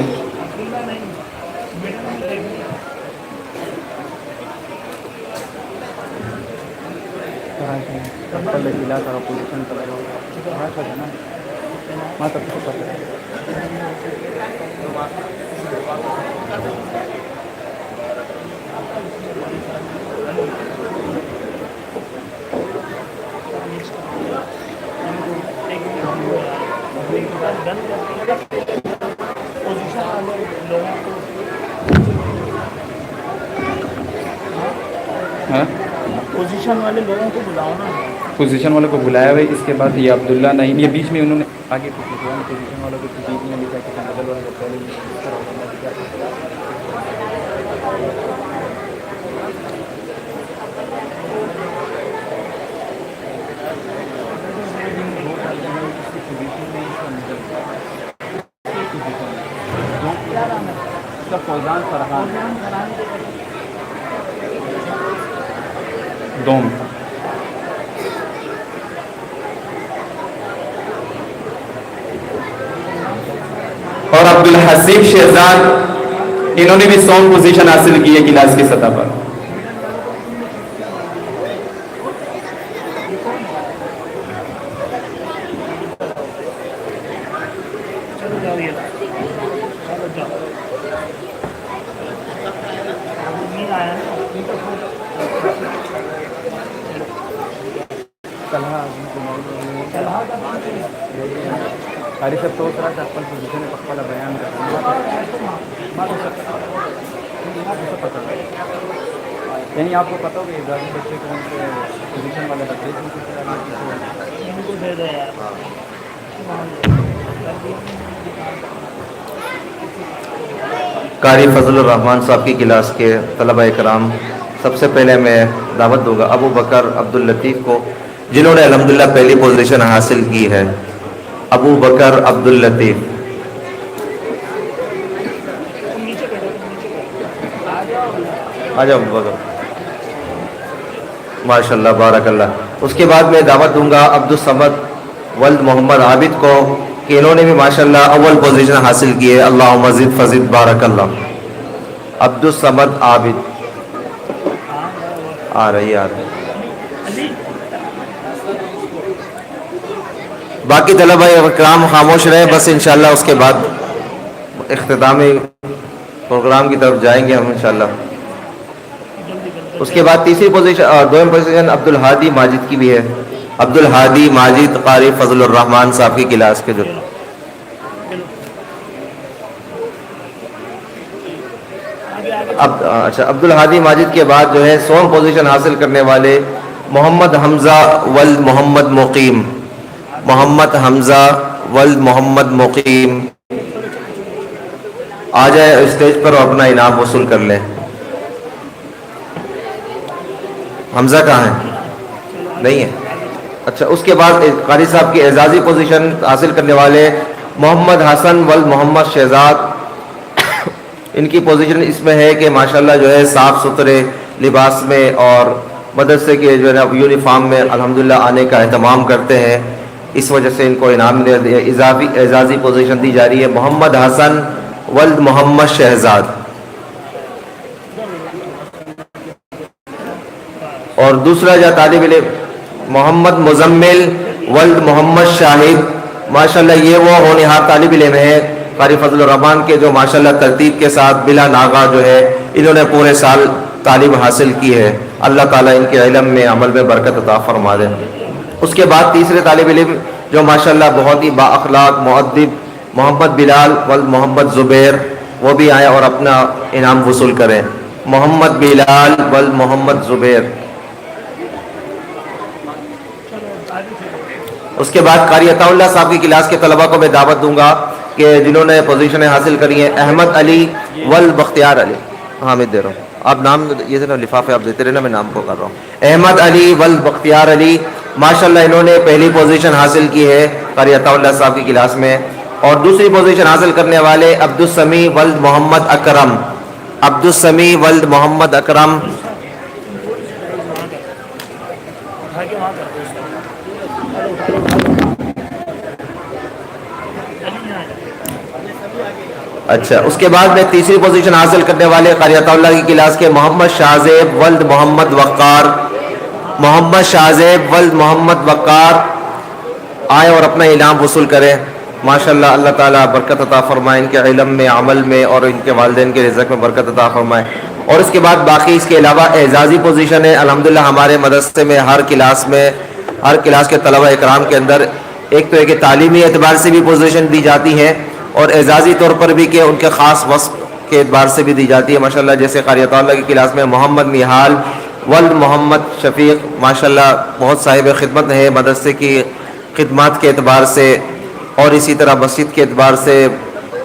پوزیشن والے لوگوں کو بلاؤ نا، پوزیشن والوں کو بلایا ہوئے، اس کے بعد یہ عبداللہ نعیم، یہ بیچ میں انہوں نے آگے پوزیشن والوں کو بیچ میں لکھا کہ بدل والوں کو پہلے فوزان فرحان دوم، اور عبدالحسیب شہزاد انہوں نے بھی 100 پوزیشن حاصل کی ہے کلاس کی سطح پر۔ قاری صاحب تو طرح کا اپن پوزیشن پکا بیان کرتا یعنی آپ کو پتہ ہوگا اعزازی بچے کون سے پوزیشن والے بچے قاری فضل الرحمان صاحب کی کلاس کے طلبہ کرام، سب سے پہلے میں دعوت دوں گا ابو بکر عبداللطیف کو، جنہوں نے الحمدللہ پہلی پوزیشن حاصل کی ہے۔ ابو بکر عبداللطیف، آ جاؤ ابو بکر، ماشاء اللہ بارک اللہ۔ اس کے بعد میں دعوت دوں گا عبدالصمد ولد محمد عابد کو کہ انہوں نے بھی ماشاءاللہ اول پوزیشن حاصل کی ہے، اللہم زد فزد بارک اللہ۔ عبدالصمد عابد آ رہی باقی طلبہ کرام خاموش رہے، بس انشاءاللہ اس کے بعد اختتامی پروگرام کی طرف جائیں گے ہم انشاءاللہ۔ اس کے بعد تیسری پوزیشن اور دوم پوزیشن عبدالحادی ماجد کی بھی ہے، عبدالحادی ماجد قاری فضل الرحمان صاحب کی کلاس کے جو اچھا عبدالحادی ماجد کے بعد جو ہے 100 پوزیشن حاصل کرنے والے محمد حمزہ ولد محمد مقیم، محمد حمزہ ولد محمد مقیم آ جائے اسٹیج پر اور اپنا انعام وصول کر لیں۔ حمزہ کہاں ہے؟ نہیں ہے، اچھا۔ اس کے بعد قاری صاحب کی اعزازی پوزیشن حاصل کرنے والے محمد حسن ولد محمد شہزاد، ان کی پوزیشن اس میں ہے کہ ماشاءاللہ جو ہے صاف ستھرے لباس میں اور مدرسے کے جو ہے نا یونیفارم میں الحمدللہ آنے کا اہتمام کرتے ہیں، اس وجہ سے ان کو انعام اعزازی پوزیشن دی جا رہی ہے۔ محمد حسن ولد محمد شہزاد، اور دوسرا جو طالب علم محمد مزمل ولد محمد شاہد، ماشاءاللہ یہ وہ ہونہار طالب علم ہے قاری فضل الرحمان کے، جو ماشاءاللہ ترتیب کے ساتھ بلا ناغہ جو ہے انہوں نے پورے سال تعلیم حاصل کی ہے۔ اللہ تعالیٰ ان کے علم میں عمل میں برکت عطا فرما دے۔ اس کے بعد تیسرے طالب علم جو ماشاءاللہ بہت ہی با اخلاق مؤدب، محمد بلال ولد محمد زبیر، وہ بھی آئیں اور اپنا انعام وصول کریں۔ محمد بلال ولد محمد زبیر۔ اس کے بعد قاری عطا اللہ صاحب کی کلاس کے طلبہ کو میں دعوت دوں گا کہ جنہوں نے پوزیشنیں حاصل کری ہیں۔ احمد علی ولد بختیار علی، ہاں میں دے رہا ہوں، آپ نام یہ ذرا لفافے آپ دیتے رہنا، میں نام کو کر رہا ہوں۔ احمد علی ولد بختیار علی، ماشاءاللہ انہوں نے پہلی پوزیشن حاصل کی ہے قاری عطا اللہ صاحب کی کلاس میں۔ اور دوسری پوزیشن حاصل کرنے والے عبدالسمیع ولد محمد اکرم، عبدالسمیع ولد محمد اکرم۔ اچھا، اس کے بعد میں تیسری پوزیشن حاصل کرنے والے قاری عطا اللہ کی کلاس کے محمد شاہزیب ولد محمد وقار، محمد شاہزیب ولد محمد وقار آئے اور اپنا انعام وصول کریں۔ ماشاءاللہ اللہ تعالیٰ برکت عطا فرمائے ان کے علم میں، عمل میں، اور ان کے والدین کے رزق میں برکت عطا فرمائے۔ اور اس کے بعد باقی اس کے علاوہ اعزازی پوزیشن ہے الحمدللہ ہمارے مدرسے میں، ہر کلاس کے طلبہ اکرام کے اندر ایک تو ہے کہ تعلیمی اعتبار سے بھی پوزیشن دی جاتی ہے، اور اعزازی طور پر بھی کہ ان کے خاص وصف کے اعتبار سے بھی دی جاتی ہے ماشاءاللہ۔ جیسے قاری عطا اللہ کی کلاس میں محمد نہال ولد محمد شفیق، ماشاءاللہ بہت صاحب خدمت ہے مدرسے کی خدمات کے اعتبار سے، اور اسی طرح مسجد کے اعتبار سے،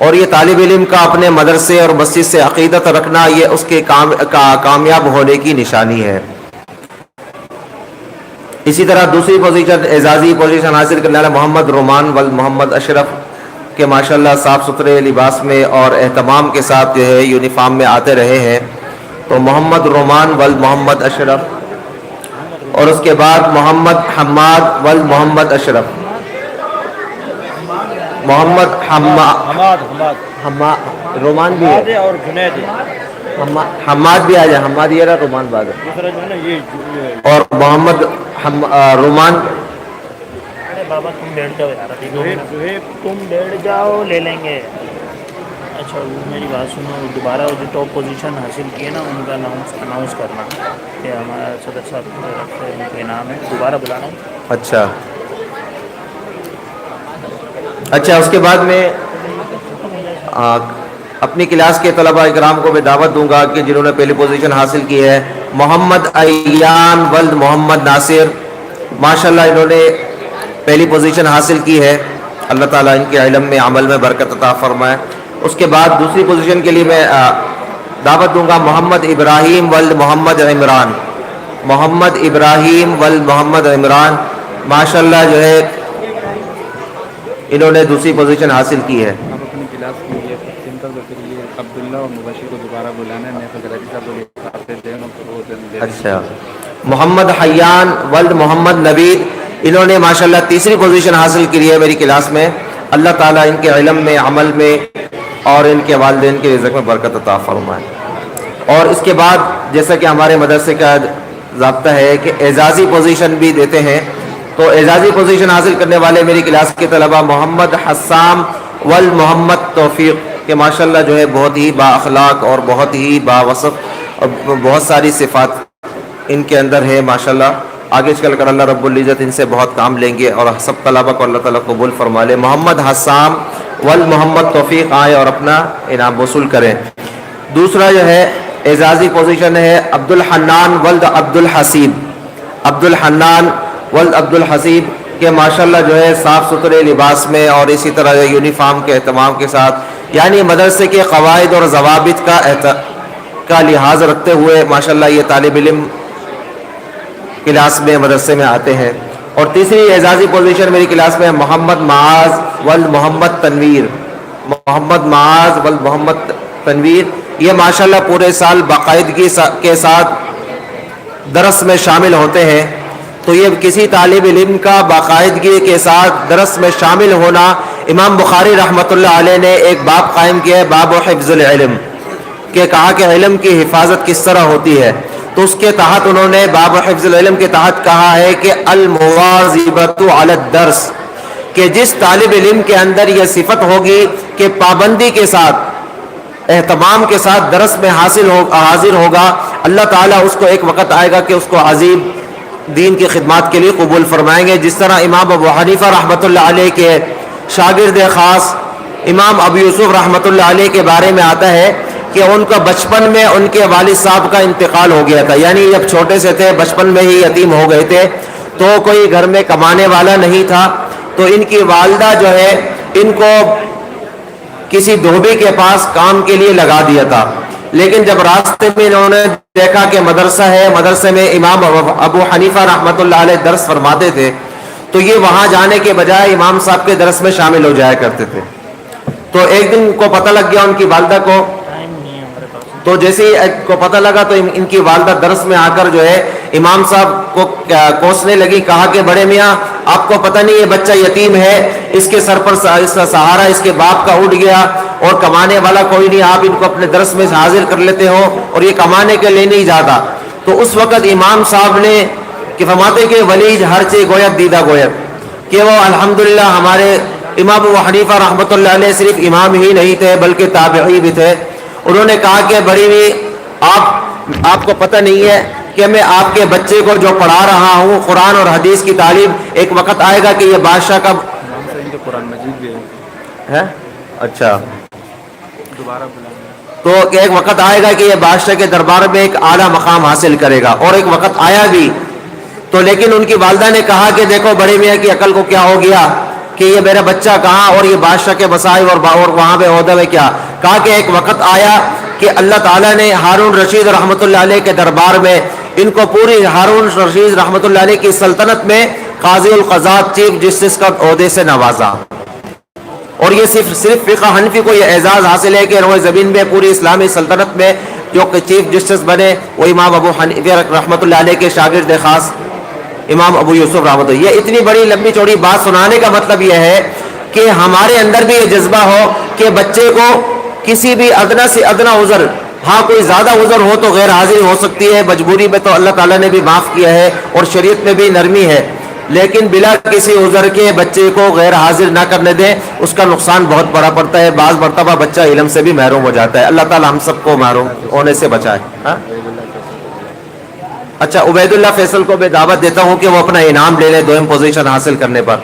اور یہ طالب علم کا اپنے مدرسے اور مسجد سے عقیدت رکھنا یہ اس کے کامیاب ہونے کی نشانی ہے۔ اسی طرح دوسری پوزیشن اعزازی پوزیشن حاصل کرنے والا محمد رومان ولد محمد اشرف کہ ماشاءاللہ صاف ستھرے لباس میں اور اہتمام کے ساتھ جو ہے یونیفارم میں آتے رہے ہیں، تو محمد رومان ولد محمد اشرف۔ اور اس کے بعد محمد حماد ولد محمد اشرف، محمد رومان بھی ہے، اور جنید حماد بھی آ جائے، حماد یہ رہا، رومان بعد ہے، اور محمد رومان۔ بابا تم بیٹھ جاؤ یار، تم بیٹھ جاؤ، لے لیں گے۔ اچھا میری بات سنو، دوبارہ جو ٹاپ پوزیشن حاصل کی ہے نا ان کا اناؤنس کرنا کہ ہمارا صدر صاحب ان کے نام ہے، دوبارہ بلانا۔ اچھا اس کے بعد میں اپنی کلاس کے طلبہ اکرام کو میں دعوت دوں گا کہ جنہوں نے پہلی پوزیشن حاصل کی ہے۔ محمد ایان ولد محمد ناصر، ماشاءاللہ انہوں نے پہلی پوزیشن حاصل کی ہے، اللہ تعالیٰ ان کے علم میں عمل میں برکت عطا فرمائے۔ اس کے بعد دوسری پوزیشن کے لیے میں دعوت دوں گا محمد ابراہیم ولد محمد عمران، محمد ابراہیم ولد محمد عمران، ماشاءاللہ جو ہے انہوں نے دوسری پوزیشن حاصل کی ہے۔ اب اپنی کلاس کے لیے سمپل کے لیے عبداللہ اور مبشر کو دوبارہ بلانا ہے، اچھا محمد حیان ولد محمد نوید، انہوں نے ماشاءاللہ تیسری پوزیشن حاصل کی ہے میری کلاس میں، اللہ تعالیٰ ان کے علم میں، عمل میں، اور ان کے والدین کے رزق میں برکت عطا فرمائے۔ اور اس کے بعد جیسا کہ ہمارے مدرسے کا ضابطہ ہے کہ اعزازی پوزیشن بھی دیتے ہیں، تو اعزازی پوزیشن حاصل کرنے والے میری کلاس کے طلبہ محمد حسام ول محمد توفیق کہ ماشاءاللہ جو ہے بہت ہی با اخلاق اور بہت ہی با وصف اور بہت ساری صفات ان کے اندر ہے ماشاءاللہ۔ آگے چل کر اللہ رب العزت ان سے بہت کام لیں گے اور سب طلبہ کو اللہ تعالیٰ قبول فرما لے۔ محمد حسام ول محمد توفیق آئے اور اپنا انعام وصول کریں۔ دوسرا جو ہے اعزازی پوزیشن ہے عبد الحنان ولد عبد الحسیب، عبد الحنان ولد عبد الحسیب کہ ماشاءاللہ جو ہے صاف ستھرے لباس میں اور اسی طرح یونیفارم کے اہتمام کے ساتھ، یعنی مدرسے کے قواعد اور ضوابط کا لحاظ رکھتے ہوئے ماشاءاللہ یہ طالب علم کلاس میں مدرسے میں آتے ہیں۔ اور تیسری اعزازی پوزیشن میری کلاس میں محمد معاذ ولد محمد تنویر، محمد معاذ ولد محمد تنویر، یہ ماشاءاللہ پورے سال باقاعدگی کے ساتھ درس میں شامل ہوتے ہیں، تو یہ کسی طالب علم کا باقاعدگی کے ساتھ درس میں شامل ہونا، امام بخاری رحمۃ اللہ علیہ نے ایک باب قائم کیا ہے، باب حفظ العلم، کہ کہا کہ علم کی حفاظت کس طرح ہوتی ہے، تو اس کے تحت انہوں نے باب حفظ العلم کے تحت کہا ہے کہ المواظبۃ علی الدرس، کہ جس طالب علم کے اندر یہ صفت ہوگی کہ پابندی کے ساتھ، اہتمام کے ساتھ درس میں حاضر ہوگا، اللہ تعالیٰ اس کو ایک وقت آئے گا کہ اس کو عظیم دین کی خدمات کے لیے قبول فرمائیں گے. جس طرح امام ابو حنیفہ رحمۃ اللہ علیہ کے شاگرد خاص امام ابو یوسف رحمۃ اللہ علیہ کے بارے میں آتا ہے کہ ان کا بچپن میں ان کے والد صاحب کا انتقال ہو گیا تھا، یعنی جب چھوٹے سے تھے بچپن میں ہی یتیم ہو گئے تھے، تو کوئی گھر میں کمانے والا نہیں تھا، تو ان کی والدہ جو ہے ان کو کسی دھوبی کے پاس کام کے لیے لگا دیا تھا. لیکن جب راستے میں انہوں نے دیکھا کہ مدرسہ ہے، مدرسے میں امام ابو حنیفہ رحمۃ اللہ علیہ درس فرماتے تھے، تو یہ وہاں جانے کے بجائے امام صاحب کے درس میں شامل ہو جایا کرتے تھے. تو ایک دن کو پتہ لگ گیا ان کی والدہ کو، تو جیسے ہی کو پتہ لگا تو ان کی والدہ درس میں آ کر جو ہے امام صاحب کو کوسنے لگی، کہا کہ بڑے میاں آپ کو پتہ نہیں یہ بچہ یتیم ہے، اس کے سر پر اس کا سہارا اس کے باپ کا اٹھ گیا اور کمانے والا کوئی نہیں، آپ ان کو اپنے درس میں حاضر کر لیتے ہو اور یہ کمانے کے لیے نہیں جاتا. تو اس وقت امام صاحب نے کہ فرماتے کہ ولیج ہر چیز گویت دیدہ گویت، کہ وہ الحمدللہ ہمارے امام ابو حنیفہ رحمۃ اللہ علیہ صرف امام ہی نہیں تھے بلکہ تابعی بھی تھے. انہوں نے کہا کہ بڑی ہوئی آپ کو پتہ نہیں ہے کہ میں آپ کے بچے کو جو پڑھا رہا ہوں قرآن اور حدیث کی تعلیم، ایک وقت آئے گا کہ یہ بادشاہ کا قرآن مجید بھی ہے، اچھا تو ایک وقت آئے گا کہ یہ بادشاہ کے دربار میں ایک اعلیٰ مقام حاصل کرے گا، اور ایک وقت آیا بھی. تو لیکن ان کی والدہ نے کہا کہ دیکھو بڑے میاں کی عقل کو کیا ہو گیا کہ یہ میرا بچہ کہاں اور یہ بادشاہ کے مسائل اور وہاں پہ عہدہ میں کیا. کہا کہ ایک وقت آیا کہ اللہ تعالیٰ نے ہارون رشید رحمۃ اللہ علیہ کے دربار میں ان کو پوری ہارون رشید رحمۃ اللہ علیہ کی سلطنت میں قاضی القضات چیف جسٹس کا عہدے سے نوازا. اور یہ صرف فقہ حنفی کو یہ اعزاز حاصل ہے کہ روئے زمین میں پوری اسلامی سلطنت میں جو چیف جسٹس بنے وہ امام ابو حنیفہ رحمۃ اللہ علیہ کے شاگرد خاص امام ابو یوسف رحمۃ اللہ. یہ اتنی بڑی لمبی چوڑی بات سنانے کا مطلب یہ ہے کہ ہمارے اندر بھی یہ جذبہ ہو کہ بچے کو کسی بھی ادنا سے ادنا عذر، ہاں کوئی زیادہ عذر ہو تو غیر حاضری ہو سکتی ہے، مجبوری میں تو اللہ تعالیٰ نے بھی معاف کیا ہے اور شریعت میں بھی نرمی ہے، لیکن بلا کسی عذر کے بچے کو غیر حاضر نہ کرنے دیں، اس کا نقصان بہت بڑا پڑتا ہے. بعض مرتبہ بچہ علم سے بھی محروم ہو جاتا ہے. اللہ تعالیٰ ہم سب کو محروم ہونے سے بچائے. اچھا عبید اللہ فیصل کو میں دعوت دیتا ہوں کہ وہ اپنا انعام لے لے دوئم پوزیشن حاصل کرنے پر.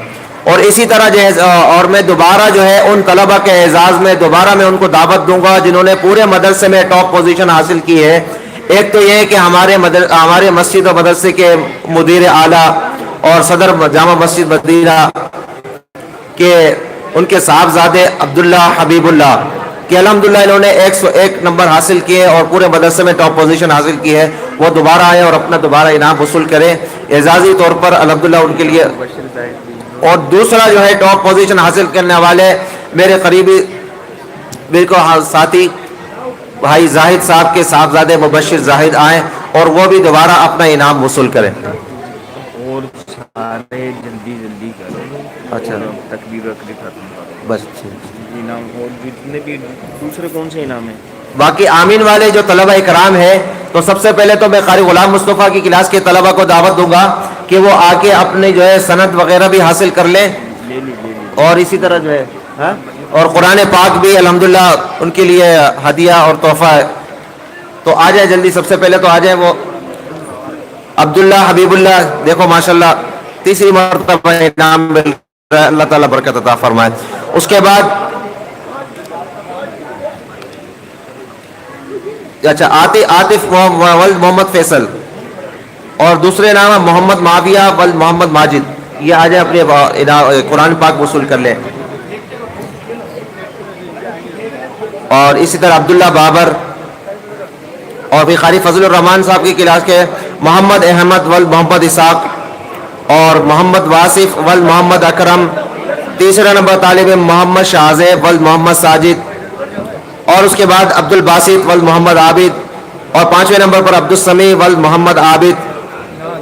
اور اسی طرح جو ہے اور میں دوبارہ جو ہے ان طلبہ کے اعزاز میں دوبارہ میں ان کو دعوت دوں گا جنہوں نے پورے مدرسے میں ٹاپ پوزیشن حاصل کی ہے. ایک تو یہ ہے کہ ہمارے مسجد و مدرسے کے مدیر اعلیٰ اور صدر جامع مسجد مدینہ کہ ان کے صاحبزادے عبداللہ حبیب اللہ کہ الحمدللہ انہوں نے 101 نمبر حاصل کیے اور پورے مدرسے میں ٹاپ پوزیشن حاصل کی ہے. وہ دوبارہ آئے اور اپنا دوبارہ انعام وصول کریں اعزازی طور پر الحمدللہ ان کے لیے. اور دوسرا جو ہے ٹاپ پوزیشن حاصل کرنے والے میرے قریبی بالکل ساتھی بھائی زاہد صاحب کے صاحبزادے مبشر زاہد آئیں اور وہ بھی دوبارہ اپنا انعام وصول کریں. اور سارے جلدی کرو. اچھا تکبیر رکھ ختم بس انعام. اور جتنے بھی دوسرے کون سے انعام ہیں باقی آمین والے جو طلبہ اکرام ہیں، تو سب سے پہلے تو میں قاری غلام مصطفیٰ کی کلاس کے طلبہ کو دعوت دوں گا کہ وہ آ کے اپنے جو ہے سند وغیرہ بھی حاصل کر لیں، اور اسی طرح جو ہے اور قرآن پاک بھی الحمدللہ ان کے لیے ہدیہ اور تحفہ ہے. تو آ جائیں جلدی، سب سے پہلے تو آ جائیں وہ عبداللہ حبیب اللہ. دیکھو ماشاءاللہ تیسری مرتبہ انعام مل رہا ہے، اللہ تعالیٰ برکت عطا فرمائے. اس کے بعد اچھا عاطف ولد محمد فیصل، اور دوسرے نام ہے محمد معاویہ ولد محمد ماجد. یہ آ جائیں اپنے قرآن پاک وصول کر لیں. اور اسی طرح عبداللہ بابر، اور بھی قاری فضل الرحمان صاحب کی کلاس کے محمد احمد ولد محمد اسحاق اور محمد واصف ولد محمد اکرم. تیسرا نمبر طالب محمد شاہزیب ولد محمد ساجد، اور اس کے بعد عبد الباسط ولد محمد عابد، اور پانچویں نمبر پر عبد السمیع ولد محمد عابد.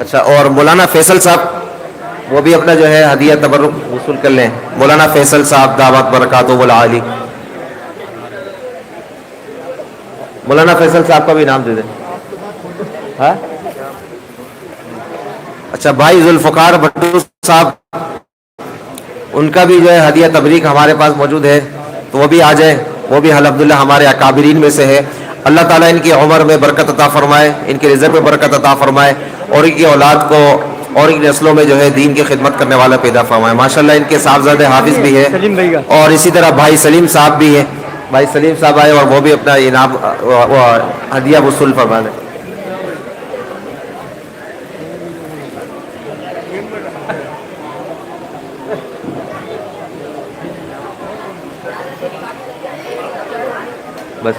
اچھا، اور مولانا فیصل صاحب وہ بھی اپنا جو ہے ہدیہ تبرک وصول کر لیں. مولانا فیصل صاحب دعوت برکاتہ العالی. مولانا فیصل صاحب کا بھی نام دے دیں. ہاں اچھا، بھائی ذوالفقار بھٹو صاحب ان کا بھی جو ہے ہدیہ تبریک ہمارے پاس موجود ہے، تو وہ بھی آ جائیں. وہ بھی الحمدللہ ہمارے اکابرین میں سے ہے. اللہ تعالیٰ ان کی عمر میں برکت عطا فرمائے، ان کے رزق میں برکت عطا فرمائے، اور ان کی اولاد کو اور ان نسلوں میں جو ہے دین کی خدمت کرنے والا پیدا فرمائے. ماشاءاللہ ان کے صاحبزادے حافظ بھی ہے، اور اسی طرح بھائی سلیم صاحب بھی ہیں. بھائی سلیم صاحب آئے اور وہ بھی اپنا انعام ہدیہ وصول فرما لیں. بس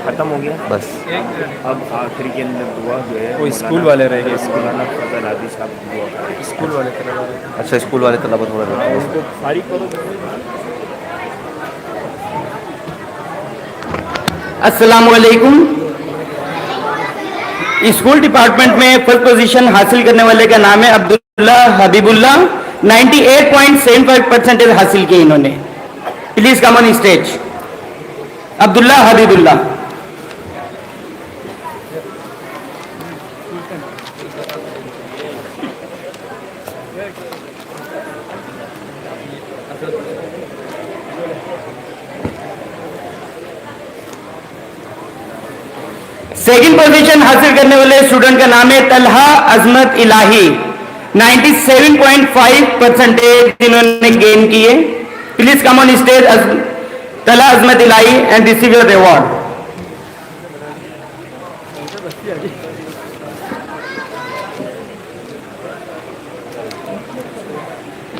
ختم ہو گیا. بس اب آخری کے اندر دعا جو ہے وہ اسکول والے رہ گئے. مولانا فضل حادی صاحب کی دعا کریں. اسکول والے طلبا. اچھا، اسکول والے طلبہ تھوڑا اس کو فارغ کرو. السلام علیکم. اسکول ڈپارٹمنٹ میں فرسٹ پوزیشن حاصل کرنے والے کا نام ہے عبداللہ حبیب اللہ. 98.75% حاصل کی انہوں نے. Please come on stage. Abdullah Habib Allah. Second position حاصل کرنے والے اسٹوڈنٹ کا نام ہے طلحہ عظمت الہی. 97.5% انہوں نے گین کیے. Please come on stage Talha عظمت الہی and receive your reward.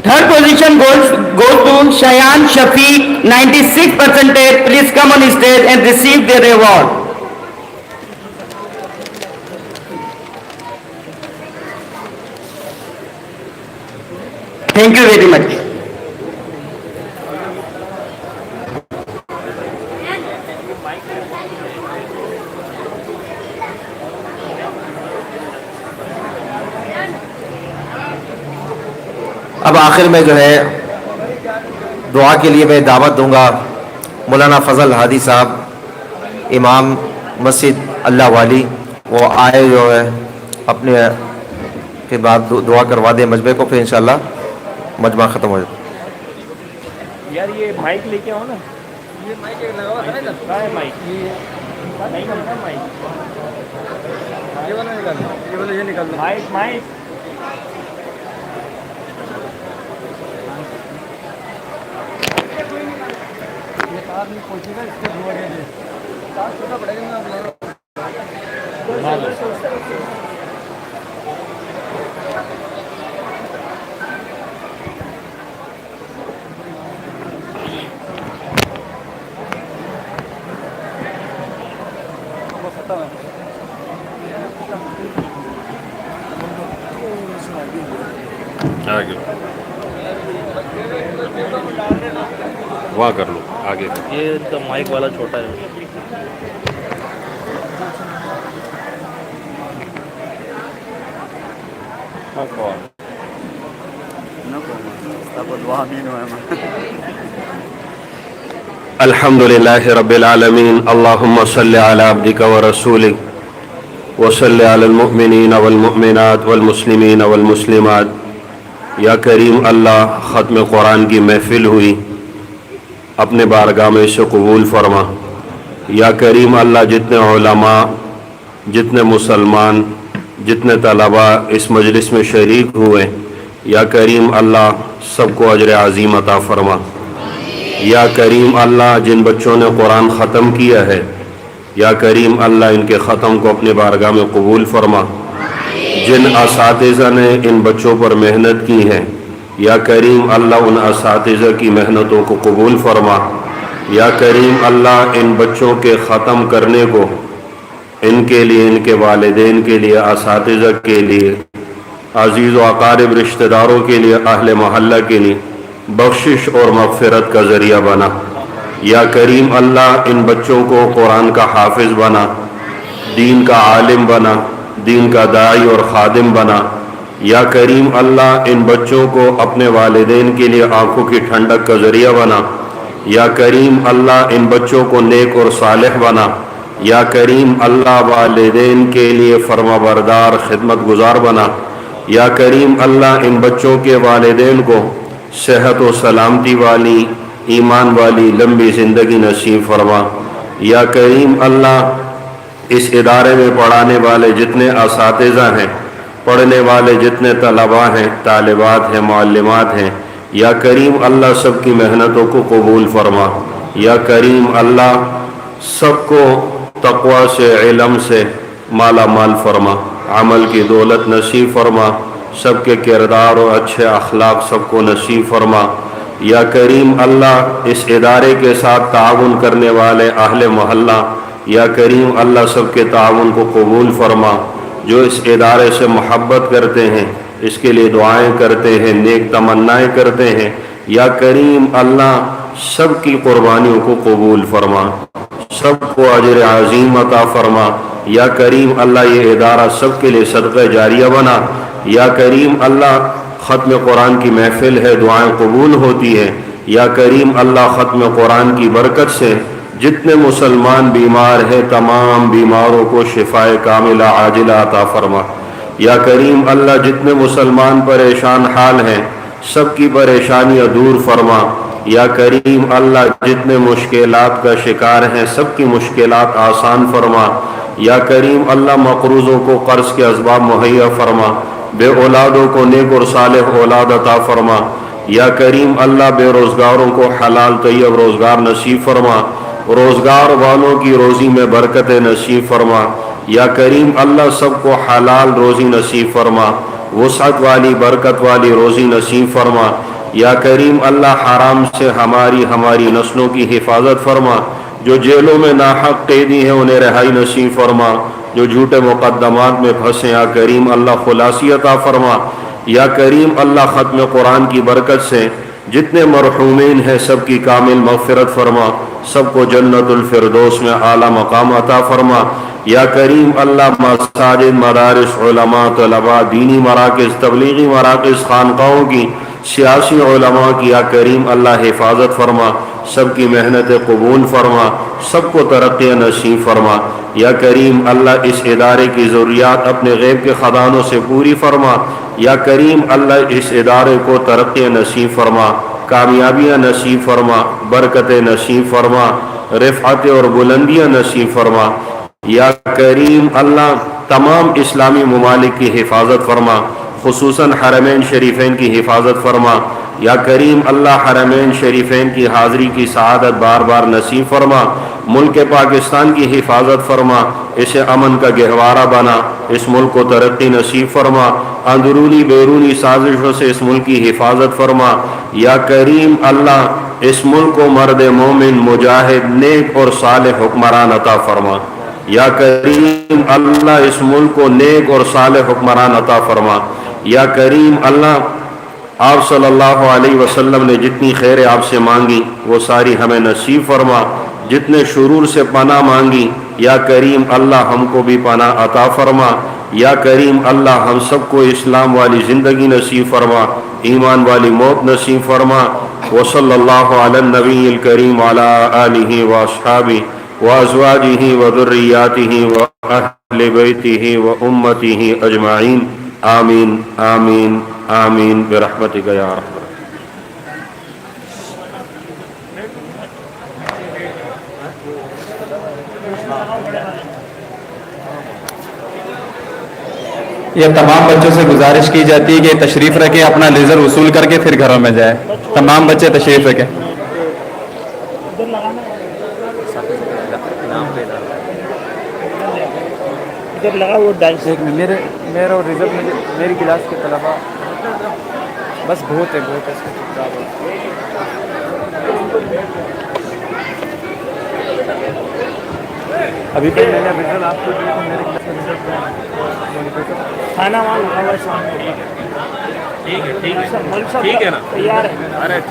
Third position goes to Shayan Shafiq. 96%. Please come on stage and receive the reward. Thank you very much. اب آخر میں جو ہے دعا کے لیے میں دعوت دوں گا مولانا فضل ہادی صاحب، امام مسجد اللہ والی. وہ آئے جو ہے اپنے کے بعد دعا کروا دیں مجمع کو، پھر انشاءاللہ مجمع ختم ہو جائے. یار یہ مائک لے کے آؤ نا. یہ مائک لگا ہے نا. مائک نہیں بنتا. مائک یہ والا نکالنا. یہ والا یہ نکالنا. مائک پہنچے گا. اس کو دھوا دے چھوٹا پڑے گا. وہاں کر لو آگے. یہ تو مائک والا چھوٹا ہے. الحمد لله رب العالمين. اللهم صل على عبدك ورسولك وصل على المؤمنين والمؤمنات والمسلمين والمسلمات. یا کریم اللہ، ختم قرآن کی محفل ہوئی، اپنے بارگاہ میں اسے قبول فرما. یا کریم اللہ، جتنے علماء، جتنے مسلمان، جتنے طلباء اس مجلس میں شریک ہوئے، یا کریم اللہ سب کو اجر عظیم عطا فرما. یا کریم اللہ، جن بچوں نے قرآن ختم کیا ہے، یا کریم اللہ ان کے ختم کو اپنے بارگاہ میں قبول فرما. جن اساتذہ نے ان بچوں پر محنت کی ہے، یا کریم اللہ ان اساتذہ کی محنتوں کو قبول فرما. یا کریم اللہ، ان بچوں کے ختم کرنے کو ان کے لیے، ان کے والدین کے لیے، اساتذہ کے لیے، عزیز و اقارب رشتہ داروں کے لیے، اہل محلہ کے لیے بخشش اور مغفرت کا ذریعہ بنا. یا کریم اللہ ان بچوں کو قرآن کا حافظ بنا، دین کا عالم بنا، دین کا داعی اور خادم بنا۔ یا کریم اللہ ان بچوں کو اپنے والدین کے لیے آنکھوں کی ٹھنڈک کا ذریعہ بنا۔ یا کریم اللہ ان بچوں کو نیک اور صالح بنا۔ یا کریم اللہ والدین کے لیے فرما بردار خدمت گزار بنا۔ یا کریم اللہ ان بچوں کے والدین کو صحت و سلامتی والی، ایمان والی لمبی زندگی نصیب فرما۔ یا کریم اللہ اس ادارے میں پڑھانے والے جتنے اساتذہ ہیں، پڑھنے والے جتنے طلباء ہیں، طالبات ہیں، معلمات ہیں، یا کریم اللہ سب کی محنتوں کو قبول فرما۔ یا کریم اللہ سب کو تقوی سے، علم سے مالا مال فرما، عمل کی دولت نصیب فرما، سب کے کردار و اچھے اخلاق سب کو نصیب فرما۔ یا کریم اللہ اس ادارے کے ساتھ تعاون کرنے والے اہل محلہ، یا کریم اللہ سب کے تعاون کو قبول فرما۔ جو اس ادارے سے محبت کرتے ہیں، اس کے لیے دعائیں کرتے ہیں، نیک تمنائیں کرتے ہیں، یا کریم اللہ سب کی قربانیوں کو قبول فرما، سب کو اجر عظیم عطا فرما۔ یا کریم اللہ یہ ادارہ سب کے لیے صدقہ جاریہ بنا۔ یا کریم اللہ ختم قرآن کی محفل ہے، دعائیں قبول ہوتی ہیں۔ یا کریم اللہ ختم قرآن کی برکت سے جتنے مسلمان بیمار ہیں تمام بیماروں کو شفائے کاملہ عاجلہ عطا فرما۔ یا کریم اللہ جتنے مسلمان پریشان حال ہیں سب کی پریشانیاں دور فرما۔ یا کریم اللہ جتنے مشکلات کا شکار ہیں سب کی مشکلات آسان فرما۔ یا کریم اللہ مقروضوں کو قرض کے اسباب مہیا فرما، بے اولادوں کو نیک اور صالح اولاد عطا فرما۔ یا کریم اللہ بے روزگاروں کو حلال طیب روزگار نصیب فرما، روزگار والوں کی روزی میں برکت نصیب فرما۔ یا کریم اللہ سب کو حلال روزی نصیب فرما، وسعت والی برکت والی روزی نصیب فرما۔ یا کریم اللہ حرام سے ہماری نسلوں کی حفاظت فرما، جو جیلوں میں ناحق قیدی ہیں انہیں رہائی نصیب فرما، جو جھوٹے مقدمات میں پھنسے یا کریم اللہ خلاصی عطا فرما۔ یا کریم اللہ ختم قرآن کی برکت سے جتنے مرحومین ہیں سب کی کامل مغفرت فرما، سب کو جنت الفردوس میں اعلیٰ مقام عطا فرما۔ یا کریم اللہ مساجد، مدارس، علماء، طلباء، دینی مراکز، تبلیغی مراکز، خانقاہوں کی، سیاسی علماء کی یا کریم اللہ حفاظت فرما، سب کی محنت قبول فرما، سب کو ترقی نصیب فرما۔ یا کریم اللہ اس ادارے کی ضروریات اپنے غیب کے خزانوں سے پوری فرما۔ یا کریم اللہ اس ادارے کو ترقی نصیب فرما، کامیابیاں نصیب فرما، برکت نصیب فرما، رفعت اور بلندیاں نصیب فرما۔ یا کریم اللہ تمام اسلامی ممالک کی حفاظت فرما، خصوصاً حرمین شریفین کی حفاظت فرما۔ یا کریم اللہ حرمین شریفین کی حاضری کی سعادت بار بار نصیب فرما، ملک پاکستان کی حفاظت فرما، اسے امن کا گہوارہ بنا، اس ملک کو ترقی نصیب فرما، اندرونی بیرونی سازشوں سے اس ملک کی حفاظت فرما۔ یا کریم اللہ اس ملک کو مرد مومن، مجاہد، نیک اور صالح حکمران عطا فرما۔ یا کریم اللہ اس ملک کو نیک اور صالح حکمران عطا فرما۔ یا کریم اللہ آپ صلی اللہ علیہ وسلم نے جتنی خیر آپ سے مانگی وہ ساری ہمیں نصیب فرما، جتنے شرور سے پناہ مانگی یا کریم اللہ ہم کو بھی پناہ عطا فرما۔ یا کریم اللہ ہم سب کو اسلام والی زندگی نصیب فرما، ایمان والی موت نصیب فرما۔ وصلی اللہ علی النبی الکریم وعلی آلہ واصحابہ وازواجہ وذریاتہ واہل بیتہ وامتہ اجمعین، آمین آمین آمین برحمتک یا رحمت۔ یہ تمام بچوں سے گزارش کی جاتی ہے کہ تشریف رکھیں، اپنا لیزر وصول کر کے پھر گھروں میں جائیں۔ تمام بچے تشریف رکھیں۔ ادھر لگا وہ ڈانس میرا اور رزق میری کلاس کے طلباء بس بہت ہے ابھی تک میں نے رزلٹ آپ کو دیا تو میرے کلاس میں رزلٹ کھانا وہاں لگا ہوا ہے سامنے۔ ٹھیک ہے نا، تیار ہے؟ ارے